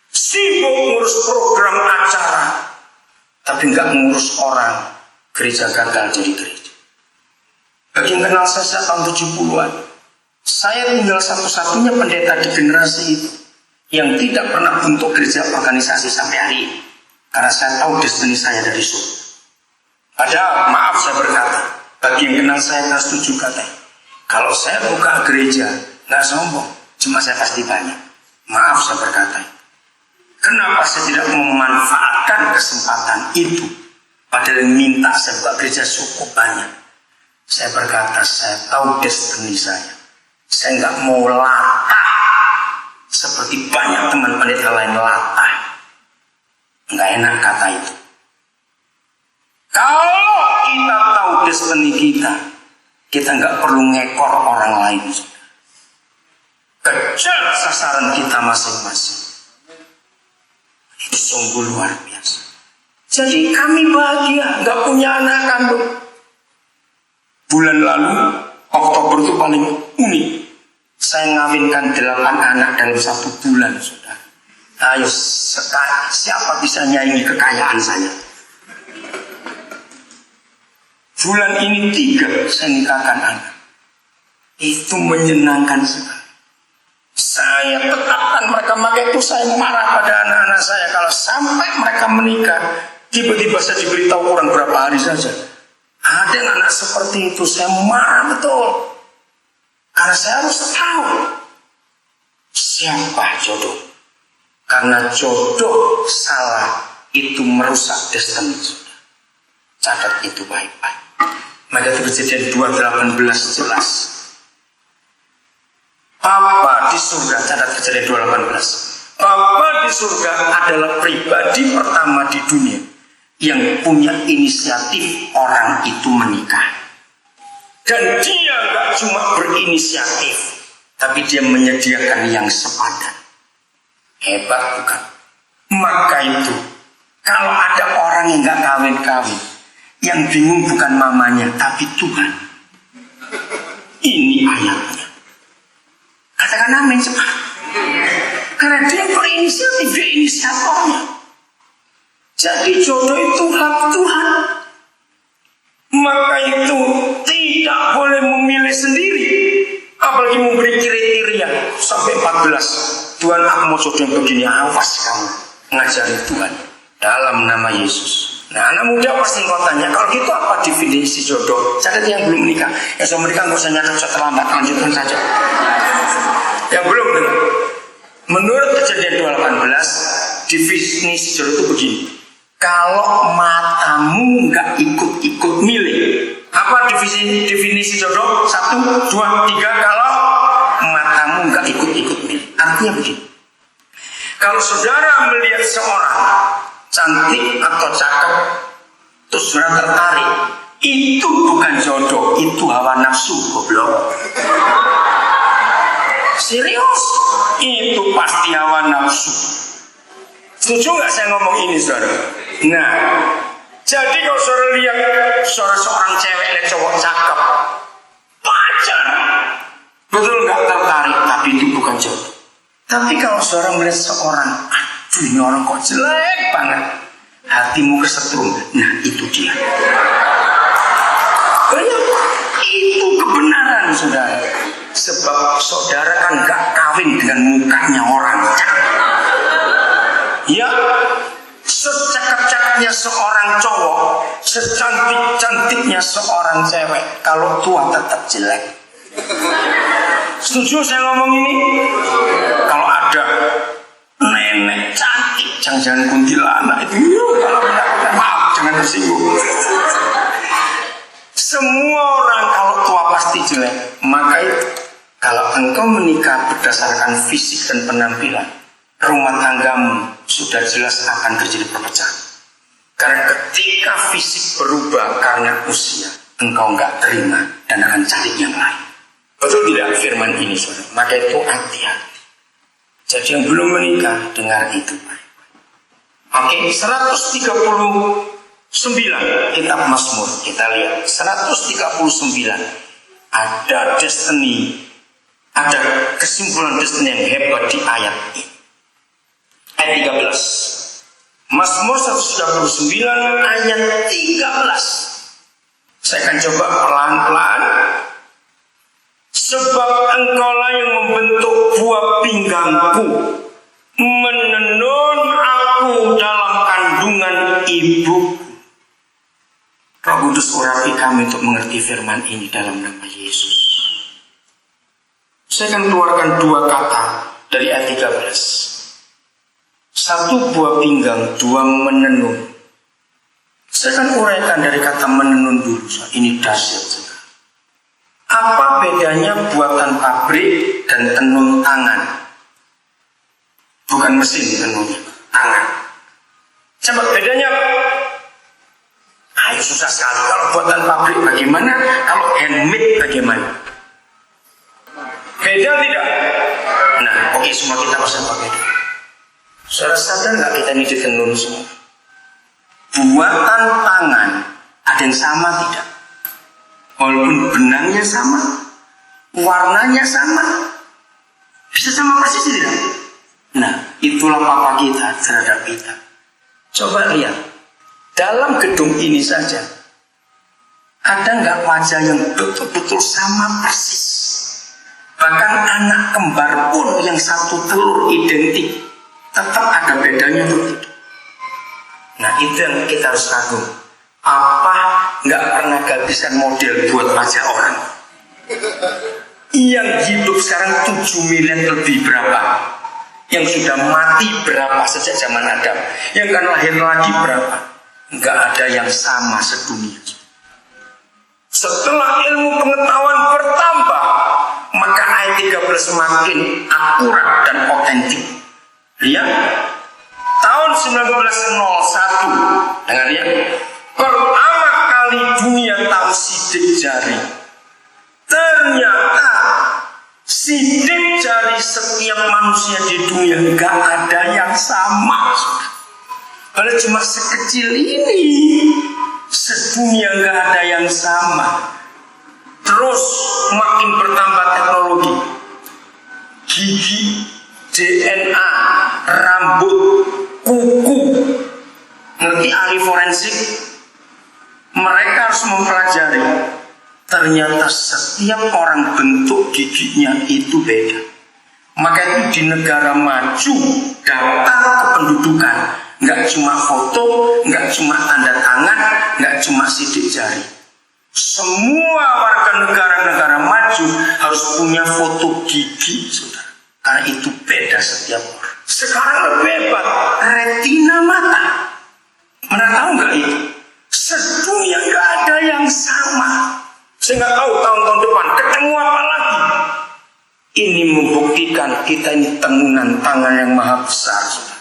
Speaker 1: sibuk ngurus program acara, tapi nggak ngurus orang, gereja gagal jadi gereja. Bagi yang kenal saya tahun 70-an, saya tinggal satu-satunya pendeta di generasi itu yang tidak pernah bentuk gereja organisasi sampai hari ini, karena saya tahu destiny saya dari surga. Padahal, maaf saya berkata, bagi yang kenal saya nggak setuju kata, kalau saya buka gereja, nggak sombong, cuma saya pasti banyak. Maaf saya berkata, kenapa saya tidak memanfaatkan kesempatan itu? Padahal yang minta saya buka gereja cukup banyak. Saya berkata, saya tahu destiny saya. Saya nggak mau latah seperti banyak teman pendeta lain latah. Nggak enak kata itu. Kalau kita tahu destiny kita nggak perlu ngekor orang lain. Kejar sasaran kita masing-masing. Itu sungguh luar biasa. Jadi kami bahagia, nggak punya anak kandung. Bulan lalu, Oktober itu paling unik. Saya ngawinkan 8 anak dalam 1 bulan, sudah. Ayo, siapa bisa nyaingi kekayaan saya? Bulan ini 3 saya nikahkan anak. Itu menyenangkan sekali. Saya tetapkan mereka, maka itu saya marah pada anak-anak saya kalau sampai mereka menikah, tiba-tiba saya diberitahu kurang berapa hari saja. Ada anak seperti itu, saya marah betul. Karena saya harus tahu siapa jodoh. Karena jodoh salah itu merusak destiny. Catat itu baik-baik. Maka itu Kejadian 2:18 jelas. Bapa di surga, catat Kejadian 2:18. Bapa di surga adalah pribadi pertama di dunia yang punya inisiatif orang itu menikah. Dan dia gak cuma berinisiatif, tapi dia menyediakan yang sepadan. Hebat bukan? Maka itu, kalau ada orang yang gak kawin-kawin, yang bingung bukan mamanya, tapi Tuhan. Ini ayatnya. Katakan amin cepat. Karena dia berinisiatif, dia inisiatornya. Jadi jodoh itu hak Tuhan. Maka itu tidak boleh memilih sendiri. Apalagi memberi kriteria sampai 14. Tuhan, aku mau jodoh yang begini. Awas kamu ngajari Tuhan dalam nama Yesus. Nah, anak muda pasti kau tanya, kalau gitu apa definisi jodoh? Catat yang belum menikah. Yang sudah menikah nggak usah nyatat terlambat, lanjutkan saja. Yang belum dengar. Menurut Kejadian 2:18, definisi jodoh itu begini. Kalau matamu nggak ikut-ikut milih. Apa definisi jodoh? 1, 2, 3. Kalau matamu nggak ikut-ikut milih. Artinya begini. Kalau saudara melihat seorang cantik atau cakep, terus saudara tertarik, itu bukan jodoh, itu hawa nafsu, goblok. Serius, itu pasti hawa nafsu. Setuju nggak saya ngomong ini, saudara? Nah, jadi kalau saudara lihat seorang cewek dan cowok cakep, pacar, betul nggak tertarik, tapi itu bukan jodoh. Tapi kalau saudara melihat seorang, aduh ini orang kok jelek banget, hatimu kesetrum, nah itu dia. Banyak, itu kebenaran, saudara. Sebab saudara kan nggak kawin dengan mukanya orang. Ya, secakap-cakapnya seorang cowok, secantik-cantiknya seorang cewek, kalau tua tetap jelek. Setuju saya ngomong ini? Kalau ada nenek cantik, jangan kuntilanak itu, kalau maaf, jangan tersinggung. Semua orang kalau tua pasti jelek. Maka kalau engkau menikah berdasarkan fisik dan penampilan, rumah tanggamu sudah jelas akan terjadi perpecahan. Karena ketika fisik berubah karena usia, engkau nggak terima dan akan cari yang lain. Betul tidak firman ini, saudara? Maka itu hati-hati. Jadi yang belum menikah, dengar itu. Oke, 139 kitab Mazmur. Kita lihat 139. Ada destiny, ada kesimpulan destiny yang hebat di ayat ini. Ayat 13. Mazmur 139 ayat 13. Saya akan coba pelan-pelan. Sebab engkaulah yang membentuk buah pinggangku, menenun aku dalam kandungan ibuku. Roh Kudus urapi kami untuk mengerti firman ini dalam nama Yesus. Saya akan keluarkan 2 kata dari ayat 13. 1 buah pinggang, 2 menenun. Saya akan uraikan dari kata menenun dulu. Ini dahsyat sekali. Apa bedanya buatan pabrik dan tenun tangan? Bukan mesin tenunnya, tangan. Coba bedanya apa? Ayo susah sekali. Kalau buatan pabrik bagaimana? Kalau handmade bagaimana? Beda tidak? Nah, oke, semua kita harus beda. Saudara sadar nggak kita ini ditenun semua? Buatan tangan ada yang sama tidak? Walaupun benangnya sama, warnanya sama, bisa sama persis tidak? Nah, itulah papa kita terhadap kita. Coba lihat, dalam gedung ini saja, ada nggak wajah yang betul-betul sama persis? Bahkan anak kembar pun yang satu telur identik, tetap ada bedanya begitu. Nah, itu yang kita harus kagum. Apa nggak pernah kehabisan model buat wajah orang? Yang hidup sekarang 7 miliar lebih berapa? Yang sudah mati berapa sejak zaman Adam? Yang akan lahir lagi berapa? Nggak ada yang sama sedunia. Setelah ilmu pengetahuan bertambah, maka ayat 13 semakin akurat dan otentik. Lihat, tahun 1901, dengar ya. Pertama kali dunia tahu sidik jari. Ternyata sidik jari setiap manusia di dunia gak ada yang sama. Kalau cuma sekecil ini, sedunia gak ada yang sama. Terus makin bertambah teknologi, gigi, DNA, rambut, kuku. Ngerti ahli forensik, mereka harus mempelajari ternyata setiap orang bentuk giginya itu beda. Maka itu di negara maju data kependudukan nggak cuma foto, nggak cuma tanda tangan, nggak cuma sidik jari. Semua warga negara maju harus punya foto gigi, saudara. Karena itu beda setiap orang. Sekarang lebih hebat, retina mata. Pernah tahu nggak itu? Sedunia nggak ada yang sama. Saya nggak tahu tahun-tahun depan ketemu apa lagi. Ini membuktikan kita ini tengunan tangan yang maha besar, saudara.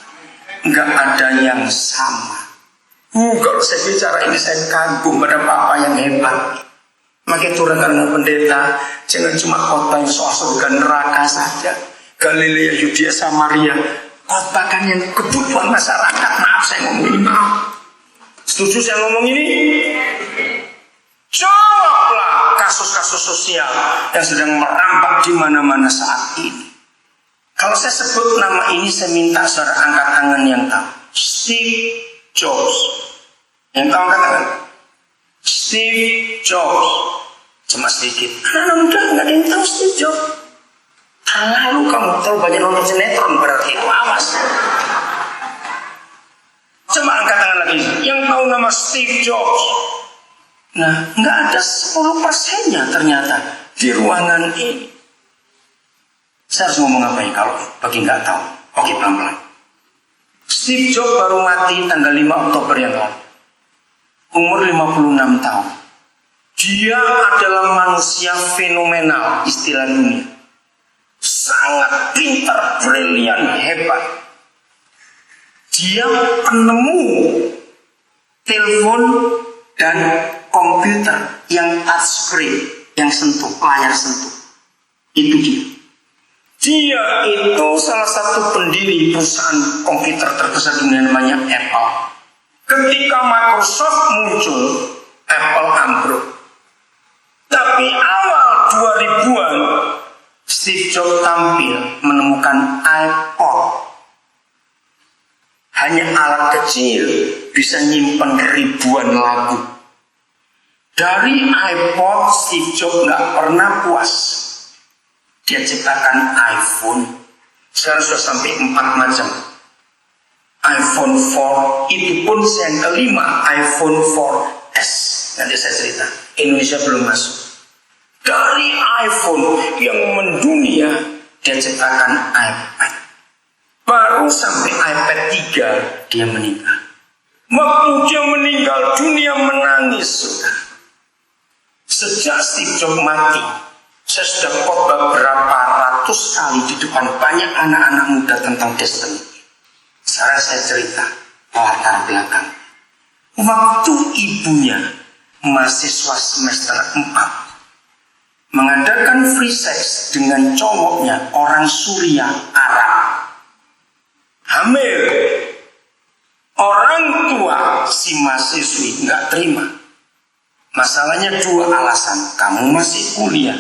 Speaker 1: Nggak ada yang sama. Kalau saya bicara ini saya kagum pada Papa yang hebat. Maka itu rekan pendeta, jangan cuma khotbah yang soal surga neraka saja. Galilea, Yudea, Samaria, khotbahkan yang kebutuhan masyarakat. Maaf saya ngomong ini, maaf. Setuju saya ngomong ini? Jawablah kasus-kasus sosial yang sedang merambat di mana-mana saat ini. Kalau saya sebut nama ini, saya minta saudara angkat tangan yang tahu. Steve Jobs. Yang tahu angkat tangan? Steve Jobs. Cuma sedikit. Anak muda nggak ada yang tahu Steve Jobs. Lalu kamu tahu banyak nonton sinetron berarti itu awas. Coba angkat tangan lagi. Yang tahu nama Steve Jobs. Nah, nggak ada 10%-nya ternyata di ruangan ini. Saya harus ngomong apa ini kalau bagi nggak tahu? Oke, pelan-pelan. Steve Jobs baru mati tanggal 5 Oktober yang lalu. Umur 56 tahun. Dia adalah manusia fenomenal istilah dunia. Sangat pintar, brilian, hebat. Dia penemu telepon dan komputer yang touchscreen, yang sentuh, layar sentuh. Itu dia. Dia itu salah satu pendiri perusahaan komputer terbesar dunia namanya Apple. Ketika Microsoft muncul, Apple ambruk. Tapi awal 2000-an, Steve Jobs tampil menemukan iPod. Hanya alat kecil bisa nyimpen ribuan lagu. Dari iPod, Steve Jobs nggak pernah puas. Dia ciptakan iPhone. Sekarang sudah sampai 4 macam. iPhone 4 itu pun yang kelima, iPhone 4S. Nanti saya cerita. Indonesia belum masuk. Dari iPhone yang mendunia, dia ciptakan iPad. Baru sampai iPad 3 dia meninggal. Waktu dia meninggal, dunia menangis, saudara. Sejak Steve Jobs mati, saya sudah khotbah berapa ratus kali di depan banyak anak-anak muda tentang destiny. Sekarang saya cerita latar belakang. Waktu ibunya mahasiswa semester 4 mengadakan free sex dengan cowoknya orang Suriah Arab. Hamil. Orang tua si mahasiswi nggak terima. Masalahnya 2 alasan. Kamu masih kuliah.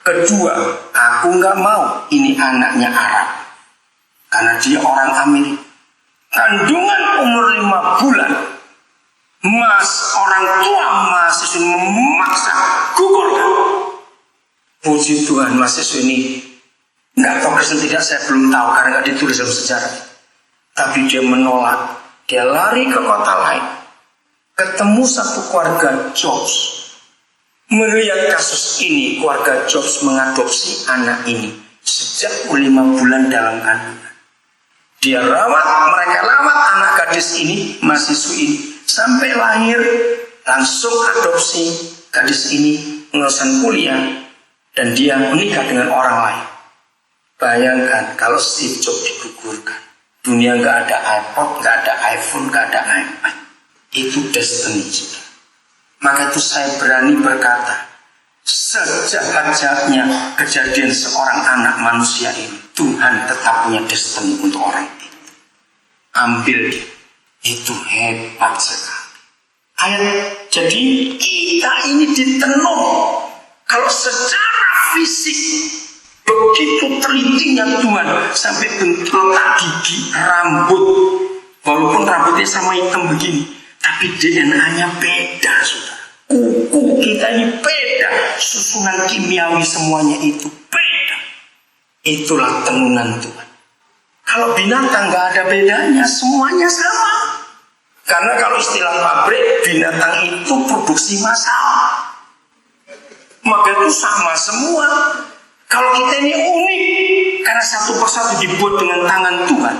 Speaker 1: Kedua, aku nggak mau ini anaknya Arab. Karena dia orang Amerika. Kandungan umur 5 bulan. Orang tua mahasiswa memaksa gugurkan. Puji Tuhan, mahasiswa ini nggak tahu Kristen tidak, saya belum tahu karena nggak ditulis dalam sejarah. Tapi dia menolak. Dia lari ke kota lain. Ketemu satu keluarga Jobs. Melihat kasus ini, keluarga Jobs mengadopsi anak ini sejak 5 bulan dalam kandungan. Dia mereka rawat anak gadis ini, mahasiswi ini, sampai lahir, langsung adopsi gadis ini, lulusan kuliah, dan dia menikah dengan orang lain. Bayangkan kalau Steve Jobs digugurkan, dunia nggak ada iPod, nggak ada iPhone, nggak ada iPad. Itu destiny, saudara. Maka itu saya berani berkata, sejahat-jahatnya kejadian seorang anak manusia ini, Tuhan tetap punya destiny untuk orang itu. Ambil dia. Itu hebat sekali. Jadi kita ini ditenung. Kalau secara fisik begitu telitinya Tuhan sampai bentuk letak gigi, rambut, walaupun rambutnya sama hitam begini, Tapi DNA-nya beda, saudara. Kuku kita ini beda, susunan kimiawi semuanya itu beda. Itulah tenunan Tuhan. Kalau binatang nggak ada bedanya, semuanya sama. Karena kalau istilah pabrik, binatang itu produksi massal, maka itu sama semua. Kalau kita ini unik, karena satu persatu dibuat dengan tangan Tuhan.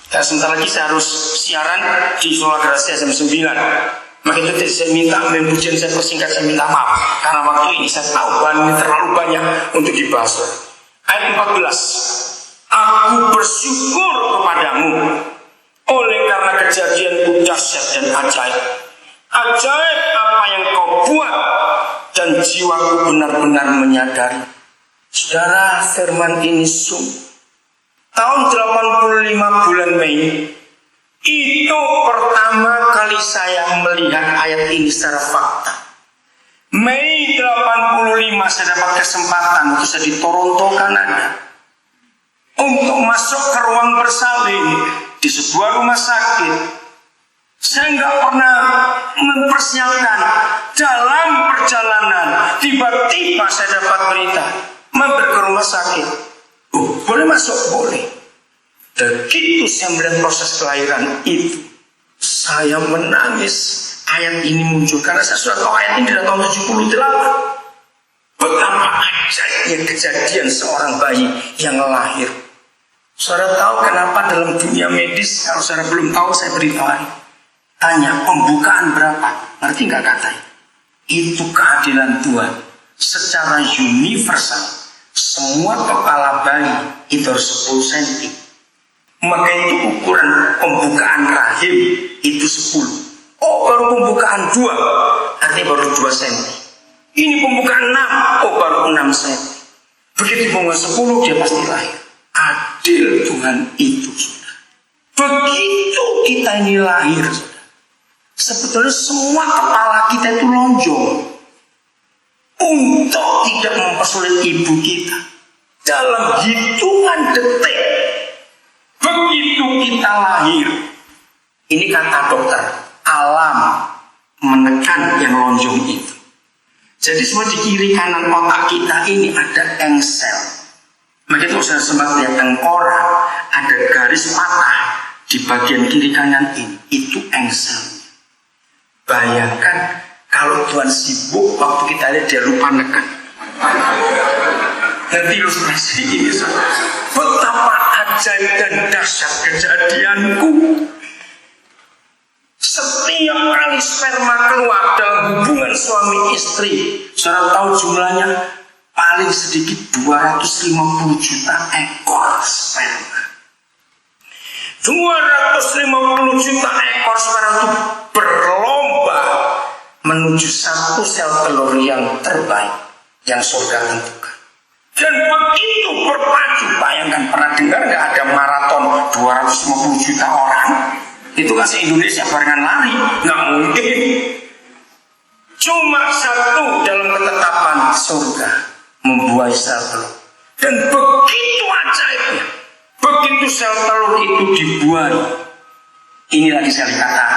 Speaker 1: Dan sebentar lagi saya harus siaran di Sola Gracia jam 9. Maka itu saya minta membujian, saya persingkat, saya minta maaf. Karena waktu ini saya tahu bahan ini terlalu banyak untuk dibahas. Ayat 14. Aku bersyukur kepadamu oleh karena kejadianku dahsyat dan ajaib. Ajaib apa yang kau buat, dan jiwaku benar-benar menyadari. Saudara, firman ini sungguh. Tahun 85 bulan Mei, itu pertama kali saya melihat ayat ini secara fakta. Mei 85 saya dapat kesempatan untuk saya di Toronto, Kanada, untuk masuk ke ruang bersalin di sebuah rumah sakit. Saya nggak pernah mempersiapkan. Dalam perjalanan tiba-tiba saya dapat berita, mampir ke rumah sakit. Boleh masuk? Boleh. Begitu saya melihat proses kelahiran itu, saya menangis. Ayat ini muncul karena saya sudah tahu ayat ini dari tahun 78. Betapa ajaibnya kejadian seorang bayi yang lahir. Saudara tahu kenapa dalam dunia medis, kalau saudara belum tahu saya beritahu. Tanya, pembukaan berapa? Ngerti nggak katanya? Itu keadilan Tuhan. Secara universal, semua kepala bayi itu harus 10 cm. Maka itu ukuran pembukaan rahim itu 10. Oh, baru pembukaan 2, artinya baru 2 cm. Ini pembukaan 6, oh baru 6 cm. Begitu pembukaan 10, dia pasti lahir. Adil Tuhan itu, saudara. Begitu kita ini lahir, saudara, sebetulnya semua kepala kita itu lonjong untuk tidak mempersulit ibu kita. Dalam hitungan detik, begitu kita lahir, ini kata dokter, alam menekan yang lonjong itu. Jadi semua di kiri kanan otak kita ini ada engsel. Maka itu saya sempat lihat tengkorak, ada garis patah di bagian kiri kanan ini, itu engsel. Bayangkan kalau Tuhan sibuk, waktu kita lihat dia lupa nekan. Nanti ilustrasi ini, betapa ajaib dan dahsyat kejadianku. Setiap kali sperma keluar dalam hubungan suami istri, saudara tahu jumlahnya paling sedikit 250 juta ekor sperma. 250 juta ekor sperma itu berlomba menuju satu sel telur yang terbaik yang surga tentukan. Dan begitu berpacu, bayangkan, pernah dengar nggak ada maraton 250 juta orang? Itu kan se-Indonesia barengan lari, nggak mungkin. Cuma satu dalam ketetapan surga membuai sel telur. Dan begitu ajaibnya, begitu sel telur itu dibuai, ini lagi saya kata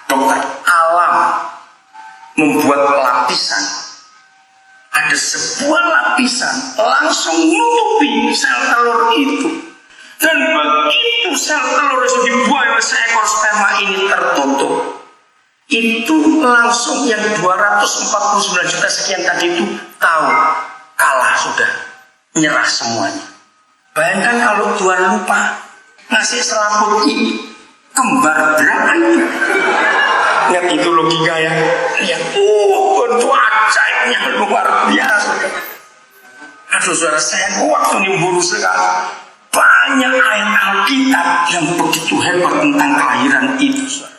Speaker 1: dokter, alam membuat lapisan. Ada sebuah lapisan langsung menutupi sel telur itu. Dan begitu sel telur itu dibuai oleh seekor sperma ini tertutup, itu langsung yang 249 juta sekian tadi itu tahu kalah, sudah nyerah semuanya. Bayangkan kalau Tuhan lupa ngasih selaput ini, kembar berapa itu? Lihat itu logika ya. Lihat, bentuk ajaibnya luar biasa. Aduh saudara, saya waktu nyemburu sekali. Banyak ayat Alkitab yang begitu hebat tentang kelahiran itu, saudara.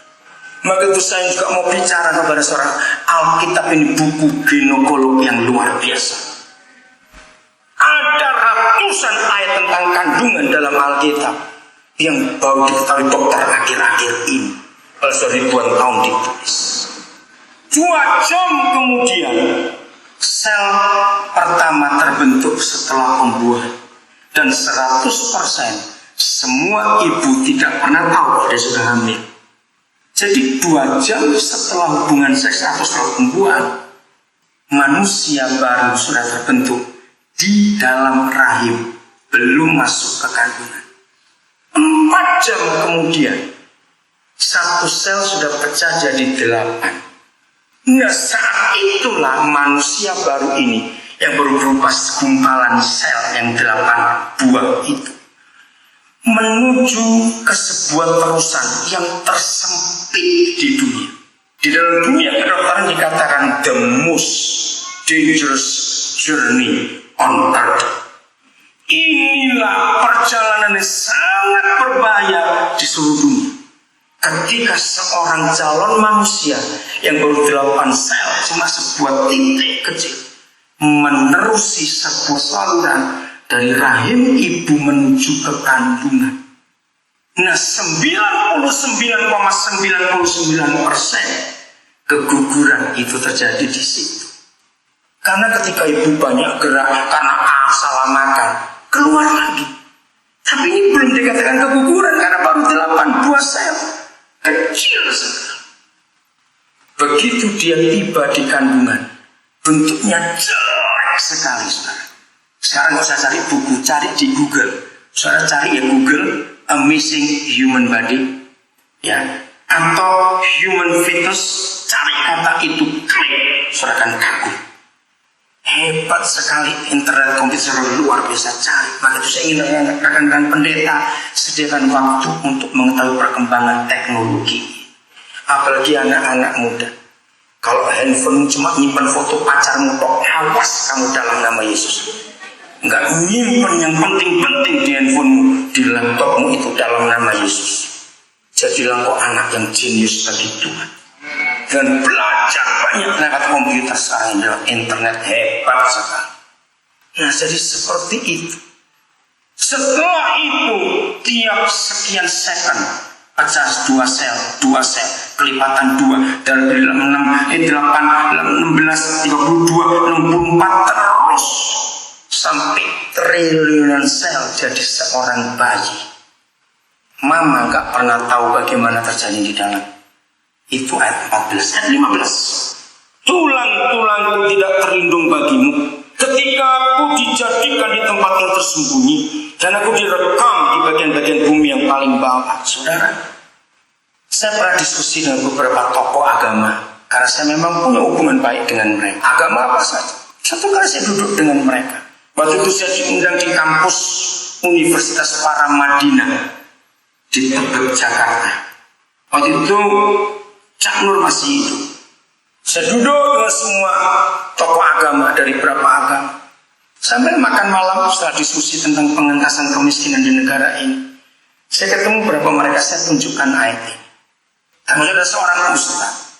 Speaker 1: Maka itu saya juga mau bicara kepada saudara, Alkitab ini buku ginekologi yang luar biasa. Ada ratusan ayat tentang kandungan dalam Alkitab yang baru diketahui dokter akhir-akhir ini. Kalau sudah ribuan tahun ditulis. 2 jam kemudian sel pertama terbentuk setelah pembuahan. Dan 100% semua ibu tidak pernah tahu kalau dia sudah hamil. Jadi 2 jam setelah hubungan seks atau setelah pembuahan, manusia baru sudah terbentuk di dalam rahim, belum masuk ke kandungan. 4 jam kemudian, 1 sel sudah pecah jadi 8. Nah, saat itulah manusia baru ini yang baru berupa segumpalan sel yang 8 buah itu menuju ke sebuah terusan yang tersempit di dunia. Di dalam dunia kedokteran dikatakan the most dangerous journey on earth. Inilah perjalanan yang sangat berbahaya di seluruh dunia. Ketika seorang calon manusia yang baru 8 sel, cuma sebuah titik kecil, menerusi sebuah saluran dari rahim ibu menuju ke kandungan. Nah, 99,99% keguguran itu terjadi di situ. Karena ketika ibu banyak gerak karena salah makan, keluar lagi. Tapi ini belum dikatakan keguguran karena baru 8 buah sel. Kecil sekali. Begitu dia tiba di kandungan, bentuknya jelek sekali, saudara. Sekarang nggak usah cari buku, cari di Google. Saudara cari ya Google Amazing Human Body, ya, atau Human Fetus, cari kata itu, klik, saudara akan kagum. Hebat sekali internet komputer luar biasa, cari. Maka itu saya ingin rekan-rekan pendeta sediakan waktu untuk mengetahui perkembangan teknologi, apalagi anak-anak muda. Kalau handphone cuma nyimpan foto pacarmu, awas kamu dalam nama Yesus. Enggak nyimpan yang penting-penting di handphonemu, di laptopmu itu dalam nama Yesus. Jadilah kau anak yang jenius bagi Tuhan. Dan belajar banyak lewat komputer sekarang, lewat internet, hebat sekali. Nah, jadi seperti itu. Setelah itu, tiap sekian second pecah 2 sel, kelipatan 2 dari 8, 16, 32, 64 terus sampai triliunan sel jadi seorang bayi. Mama gak pernah tahu bagaimana terjadi di dalam. Itu ayat 14, ayat 15. Tulang-tulangku tidak terlindung bagimu ketika aku dijadikan di tempat yang tersembunyi dan aku direkam di bagian-bagian bumi yang paling bawah. Saudara, saya pernah diskusi dengan beberapa tokoh agama karena saya memang punya hubungan baik dengan mereka. Agama apa saja. Satu kali saya duduk dengan mereka. Waktu itu saya diundang di kampus Universitas Paramadina di Tebet, Jakarta. Waktu itu Cak Nur masih hidup. Saya duduk dengan semua tokoh agama dari beberapa agama. Sampai makan malam setelah diskusi tentang pengentasan kemiskinan di negara ini. Saya ketemu beberapa mereka, saya tunjukkan ayat ini. Dan ada seorang ustaz.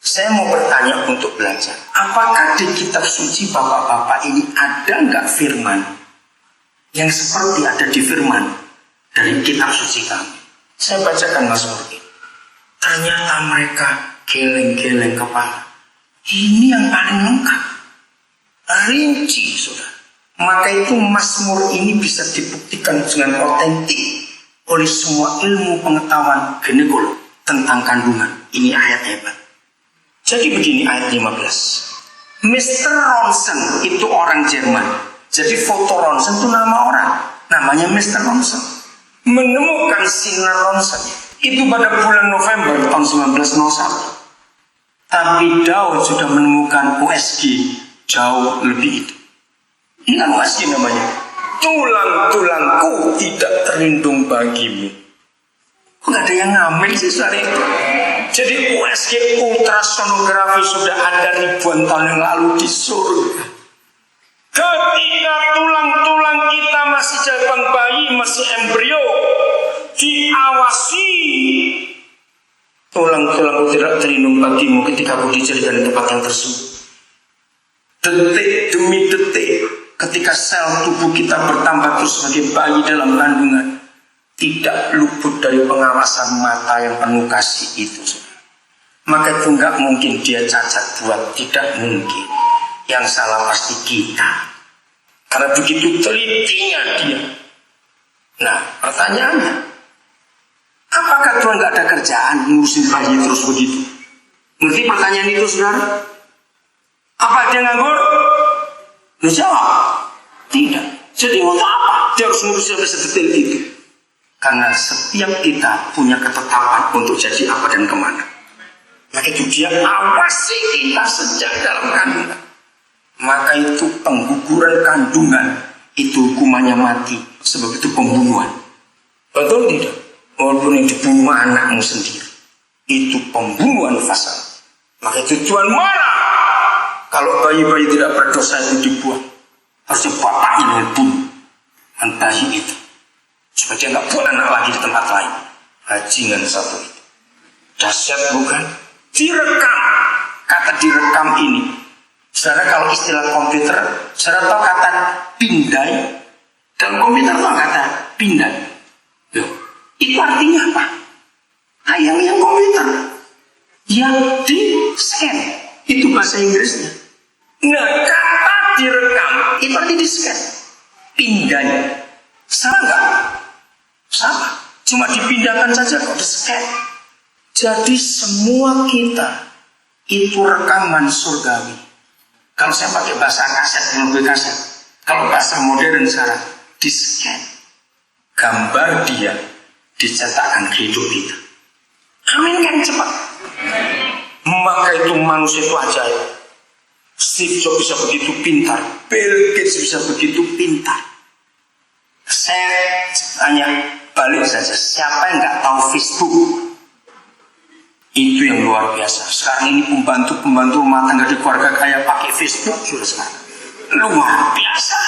Speaker 1: Saya mau bertanya untuk belajar. Apakah di kitab suci bapak-bapak ini ada nggak firman yang seperti ada di firman dari kitab suci kami? Saya bacakan Mazmur ini. Ternyata mereka geleng-geleng kepala. Ini yang paling lengkap, rinci, saudara. Maka itu Mazmur ini bisa dibuktikan dengan otentik oleh semua ilmu pengetahuan ginekolog tentang kandungan. Ini ayat hebat. Jadi begini ayat 15. Mr. Ronson itu orang Jerman. Jadi foto Ronson itu nama orang, namanya Mr. Ronson. Menemukan sinar Ronson itu pada bulan November tahun 1901. Tapi Daud sudah menemukan USG jauh lebih itu. Ini kan USG namanya. Tulang-tulangku tidak terlindung bagimu. Kok gak ada yang ngambil sih soal itu? Jadi USG ultrasonografi sudah ada ribuan tahun yang lalu di surga. Ketika tulang-tulang kita masih jabang bayi, masih embrio, diawasi, tulang-tulangku tidak terlindung bagimu ketika aku dijadikan di tempat yang tersembunyi. Detik demi detik, ketika sel tubuh kita bertambah terus sebagai bayi dalam kandungan, tidak luput dari pengawasan mata yang penuh kasih itu. Maka itu nggak mungkin dia cacat buat, tidak mungkin. Yang salah pasti kita, karena begitu telitinya dia. Nah, pertanyaannya, Apakah Tuhan nggak ada kerjaan ngurusin bayi terus begitu? Ngerti pertanyaan itu, saudara? Apa dia nganggur? Lu jawab, tidak. Jadi untuk apa dia harus ngurus sampai sedetail itu? Karena setiap kita punya ketetapan untuk jadi apa dan kemana. Maka itu dia awasi kita sejak dalam kandungan. Maka itu pengguguran kandungan itu hukumannya mati, sebab itu pembunuhan. Betul tidak? Walaupun yang dibunuh anakmu sendiri, itu pembunuhan fasal. Maka itu Tuhan marah kalau bayi-bayi tidak berdosa itu dibuang. Harusnya bapaknya yang bunuh dan bayi itu, supaya dia nggak buat anak lagi di tempat lain. Bajingan satu itu. Dahsyat bukan? Direkam. Kata direkam ini, saudara, kalau istilah komputer, saudara tahu kata pindai? Dalam komputer tahu kata pindai? Yo, itu artinya apa? Yang komputer yang di scan, itu bahasa Inggrisnya. Nah, kata direkam itu artinya di scan. Pindai, sama nggak? Sama, cuma dipindahkan saja kok di scan. Jadi semua kita itu rekaman surgawi. Kalau saya pakai bahasa kaset, lebih kaset. Kalau bahasa modern sekarang, di scan. Gambar dia dicetakkan ke hidup kita. Amin kan, cepat. Maka itu manusia itu ajaib. Steve Jobs bisa begitu pintar, Bill Gates bisa begitu pintar. Saya tanya balik saja, siapa yang nggak tahu Facebook? Itu yang luar biasa. Sekarang ini pembantu rumah tangga di keluarga kaya pakai Facebook sudah sekarang. Luar biasa.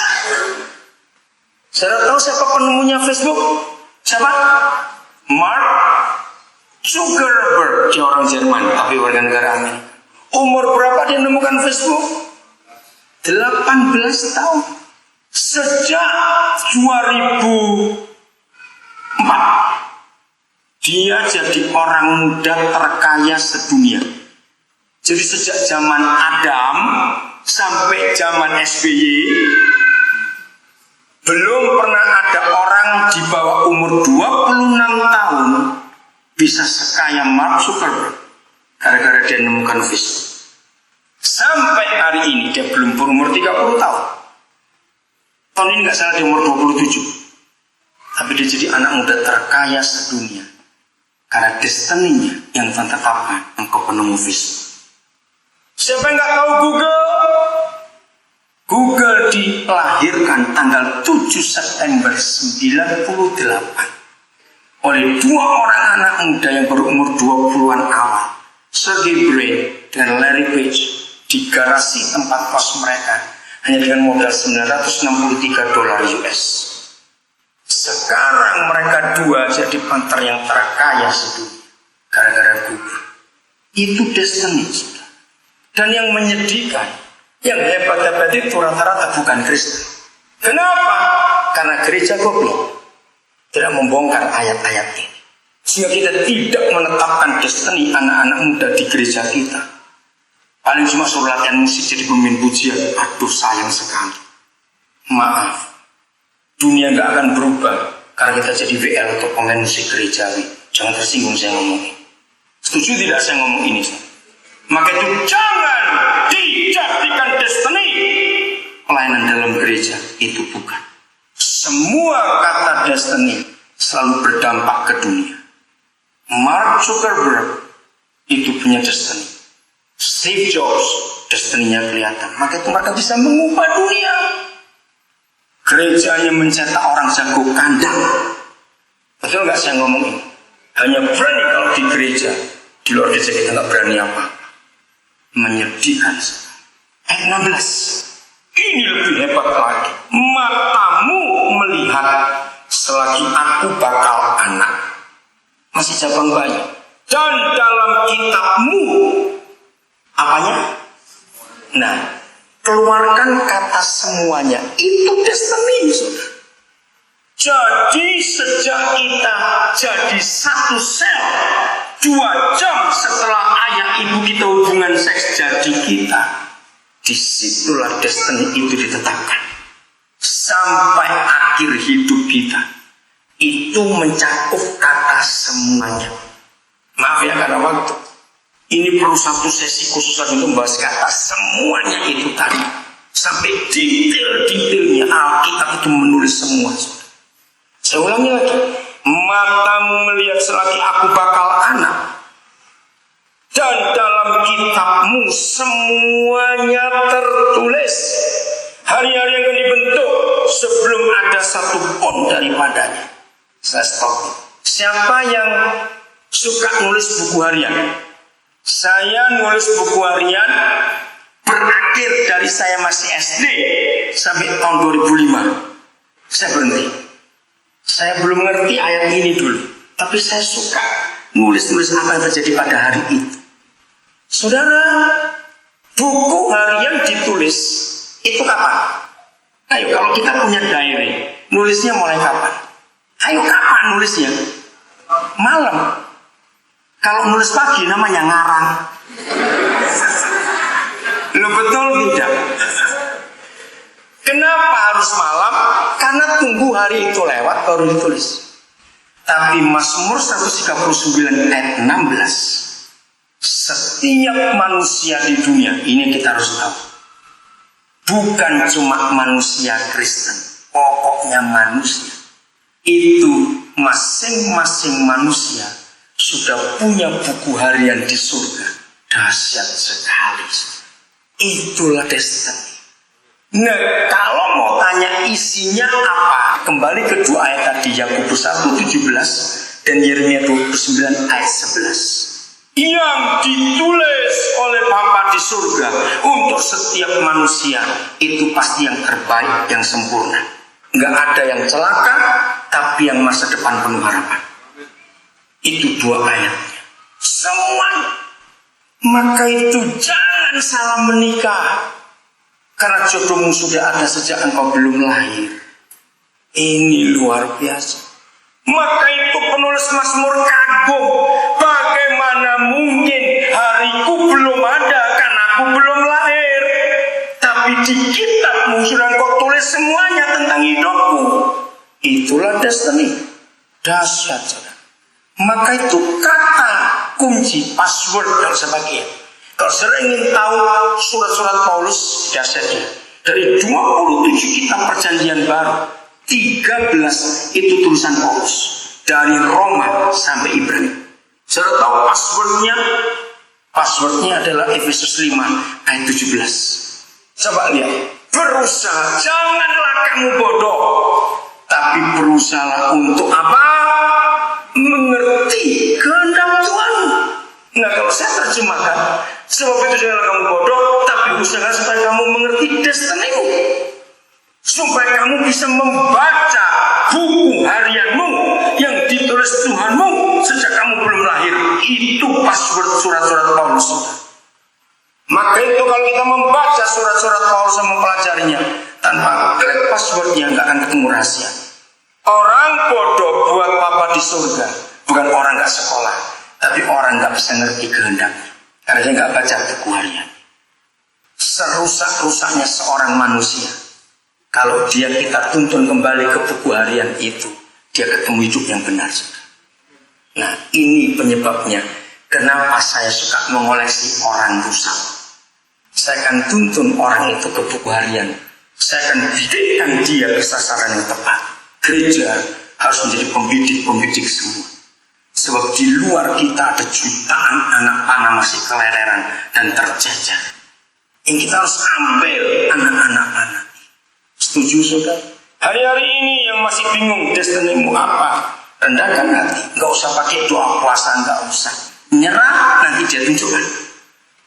Speaker 1: Saya tahu siapa penemunya Facebook? Siapa? Mark Zuckerberg. Dia orang Jerman, tapi warga negara Amerika. Umur berapa dia menemukan Facebook? 18 tahun. Sejak 2004. Dia jadi orang muda terkaya sedunia. Jadi sejak zaman Adam sampai zaman SBY, belum pernah ada orang di bawah umur 26 tahun bisa sekaya Mark Zuckerberg. Gara-gara dia menemukan Facebook. Sampai hari ini dia belum berumur 30 tahun. Tahun ini nggak salah dia umur 27. Tapi dia jadi anak muda terkaya sedunia. Karena destininya yang Tuhan tetapkan, engkau penemu Facebook. Siapa yang nggak tahu Google? Google dilahirkan tanggal 7 September 98 oleh dua orang anak muda yang berumur 20-an awal, Sergey Brin dan Larry Page, di garasi tempat kos mereka hanya dengan modal $963 US. Sekarang mereka dua jadi partner yang terkaya sedunia gara-gara Google. Itu destiny, saudara. Dan yang menyedihkan, yang hebat-hebat itu rata-rata bukan Kristen. Kenapa? Karena gereja goblok tidak membongkar ayat-ayat ini. Sehingga kita tidak menetapkan destiny anak-anak muda di gereja kita. Paling cuma suruh latihan musik jadi pemimpin pujian. Aduh, sayang sekali. Maaf, dunia nggak akan berubah karena kita jadi WL atau pemain musik gerejawi. Jangan tersinggung saya ngomong ini. Setuju tidak saya ngomong ini? Maka itu jangan dijadikan destiny pelayanan dalam gereja. Itu bukan. Semua kata destiny selalu berdampak ke dunia. Mark Zuckerberg itu punya destiny. Steve Jobs destiny-nya kelihatan. Maka itu mereka bisa mengubah dunia. Gerejanya mencetak orang jago kandang. Betul nggak saya ngomong ini? Hanya berani kalau di gereja. Di luar gereja kita nggak berani apa. Menyedihkan. Ayat 16. Ini lebih hebat lagi. Matamu melihat selagi aku bakal anak. Masih cabang bayi. Dan dalam kitabmu apanya? Nah, keluarkan kata semuanya. Itu destiny, saudara. Jadi sejak kita jadi satu sel, 2 jam setelah ayah ibu kita hubungan seks jadi kita, disitulah destiny itu ditetapkan. Sampai akhir hidup kita, itu mencakup kata kata semuanya. Maaf ya karena waktu. Ini perlu satu sesi khusus untuk membahas kata semuanya itu tadi. Sampai detail-detailnya Alkitab itu menulis semua. Saya ulangi lagi. Matamu melihat selagi aku bakal anak. Dan dalam kitabmu semuanya tertulis. Hari-hari yang akan dibentuk sebelum ada satu pun daripadanya. Saya stop. Siapa yang suka nulis buku harian? Saya nulis buku harian berakhir dari saya masih SD sampai tahun 2005. Saya berhenti. Saya belum mengerti ayat ini dulu, tapi saya suka nulis-nulis apa yang terjadi pada hari itu. Saudara, buku harian ditulis itu kapan? Ayo, kalau kita punya diary, nulisnya mulai kapan? Ayo, kapan nulisnya? Malam. Kalau nulis pagi namanya ngarang. Lo betul tidak? Kenapa harus malam? Karena tunggu hari itu lewat baru ditulis. Tapi Mazmur 139 ayat 16, setiap manusia di dunia, ini kita harus tahu, bukan cuma manusia Kristen, pokoknya manusia itu masing-masing manusia sudah punya buku harian di surga. Dahsyat sekali. Itulah destiny. Nah, kalau mau tanya isinya apa, kembali ke dua ayat tadi, Yakobus 1:17 dan Yeremia 29 ayat 11. Yang ditulis oleh Bapa di surga untuk setiap manusia itu pasti yang terbaik, yang sempurna. Nggak ada yang celaka, tapi yang masa depan penuh harapan. Itu dua ayatnya. Semuanya. Maka itu jangan salah menikah. Karena jodohmu sudah ada sejak engkau belum lahir. Ini luar biasa. Maka itu penulis Mazmur kagum. Bagaimana mungkin hariku belum ada karena aku belum lahir. Tapi di kitabmu sudah engkau tulis semuanya tentang hidupku. Itulah destiny. Dahsyat saudara. Maka itu kata kunci, password kalau sebagian. Kalau saudara ingin tahu surat-surat Paulus, dahsyatnya dari 27 kitab perjanjian baru, 13 itu tulisan Paulus dari Roma sampai Ibrani. Saudara tahu passwordnya? Passwordnya adalah Efesus 5 ayat 17. Coba lihat. Berusaha, janganlah kamu bodoh, tapi berusahalah untuk apa? Mengerti kehendak Tuhan. Nah, kalau saya terjemahkan, sebab itu janganlah kamu bodoh, tapi usaha supaya kamu mengerti destinimu, supaya kamu bisa membaca buku harianmu yang ditulis Tuhanmu sejak kamu belum lahir. Itu password surat-surat Paulus. Maka itu kalau kita membaca surat-surat Paulus dan mempelajarinya tanpa klik passwordnya, nggak akan ketemu rahasia. Orang bodoh buat Bapa di surga bukan orang nggak sekolah, tapi orang nggak bisa ngerti kehendaknya karena dia nggak baca buku harian. Serusak-rusaknya seorang manusia, kalau dia kita tuntun kembali ke buku harian itu, dia ketemu hidup yang benar. Nah, ini penyebabnya kenapa saya suka mengoleksi orang rusak. Saya akan tuntun orang itu ke buku harian. Saya akan didikkan dia ke sasaran yang tepat. Gereja harus menjadi pembidik semua. Sebab di luar kita ada jutaan anak panah masih keleleran dan tercecer. Yang kita harus ambil anak-anak panah. Setuju saudara? Hari-hari ini yang masih bingung destinimu apa, rendahkan hati. Gak usah pakai doa puasa, gak usah. Nyerah, nanti dia tunjukkan.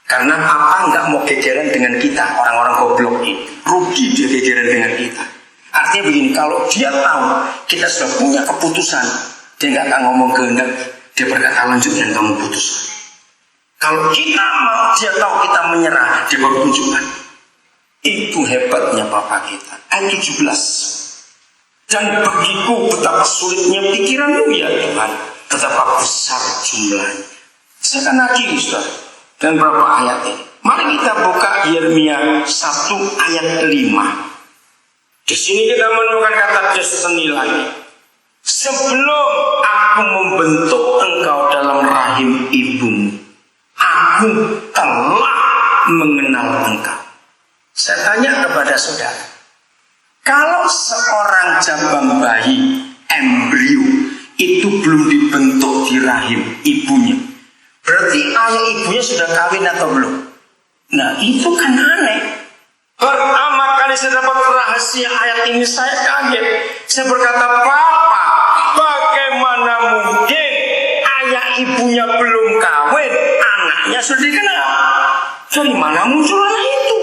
Speaker 1: Karena apa gak mau gegeran dengan kita, orang-orang goblok ini. Rugi dia gegeran dengan kita. Artinya begini, kalau dia tahu kita sudah punya keputusan, dia nggak akan ngomong kehendak, dia berkata lanjut dan kamu putus. Kalau kita mau, dia tahu kita menyerah, dia baru tunjukkan. Itu hebatnya Bapa kita. Ayat 17. Dan bagiku betapa sulitnya pikiranmu ya Tuhan, betapa besar jumlahnya. Saya akan lagi saudara. Dan berapa ayat ini? Mari kita buka Yeremia 1 ayat 5. Di sini kita menemukan kata destiny lagi. Sebelum aku membentuk engkau dalam rahim ibumu, aku telah mengenal engkau. Saya tanya kepada saudara, kalau seorang jabang bayi, embrio, itu belum dibentuk di rahim ibunya, berarti ayah ibunya sudah kawin atau belum? Nah, itu kan aneh. Pertama kali saya dapat rahasia ayat ini, saya kaget. Saya berkata, Papa, bagaimana mungkin ayah ibunya belum kawin, anaknya sudah dikenal? Dari mana muncul anak itu?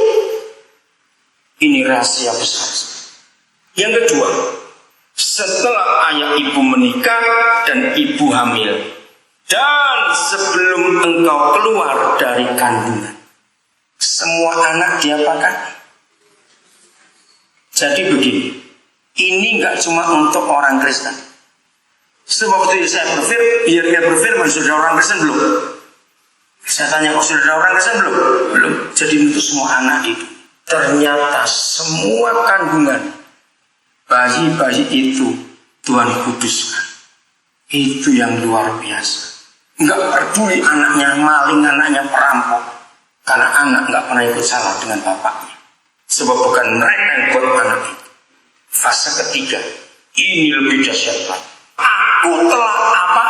Speaker 1: Ini rahasia besar. Yang kedua, setelah ayah ibu menikah dan ibu hamil, dan sebelum engkau keluar dari kandungan, semua anak diapakan? Jadi begini, ini nggak cuma untuk orang Kristen. Sebab itu saya berfirman, sudah orang Kristen belum? Saya tanya, kok sudah orang Kristen belum? Belum. Jadi untuk semua anak itu. Ternyata semua kandungan bayi-bayi itu Tuhan kuduskan. Itu yang luar biasa. Nggak peduli anaknya maling, anaknya perampok, karena anak nggak pernah ikut salah dengan bapaknya. Sebab bukan mereka yang buat anak itu. Fase ketiga, ini lebih dahsyat lagi. Aku telah apa?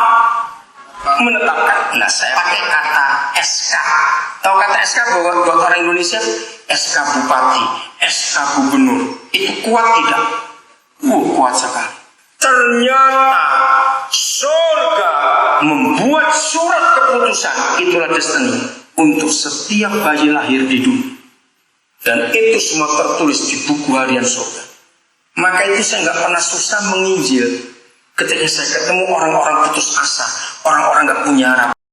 Speaker 1: Menetapkan. Nah, saya pakai kata SK. Tahu kata SK buat orang Indonesia? SK Bupati, SK Gubernur. Itu kuat tidak? Kuat sekali. Ternyata surga membuat surat keputusan, itulah destiny, untuk setiap bayi lahir di dunia. Dan itu semua tertulis di buku harian surga. Maka itu saya nggak pernah susah menginjil ketika saya ketemu orang-orang putus asa, orang-orang nggak punya harapan.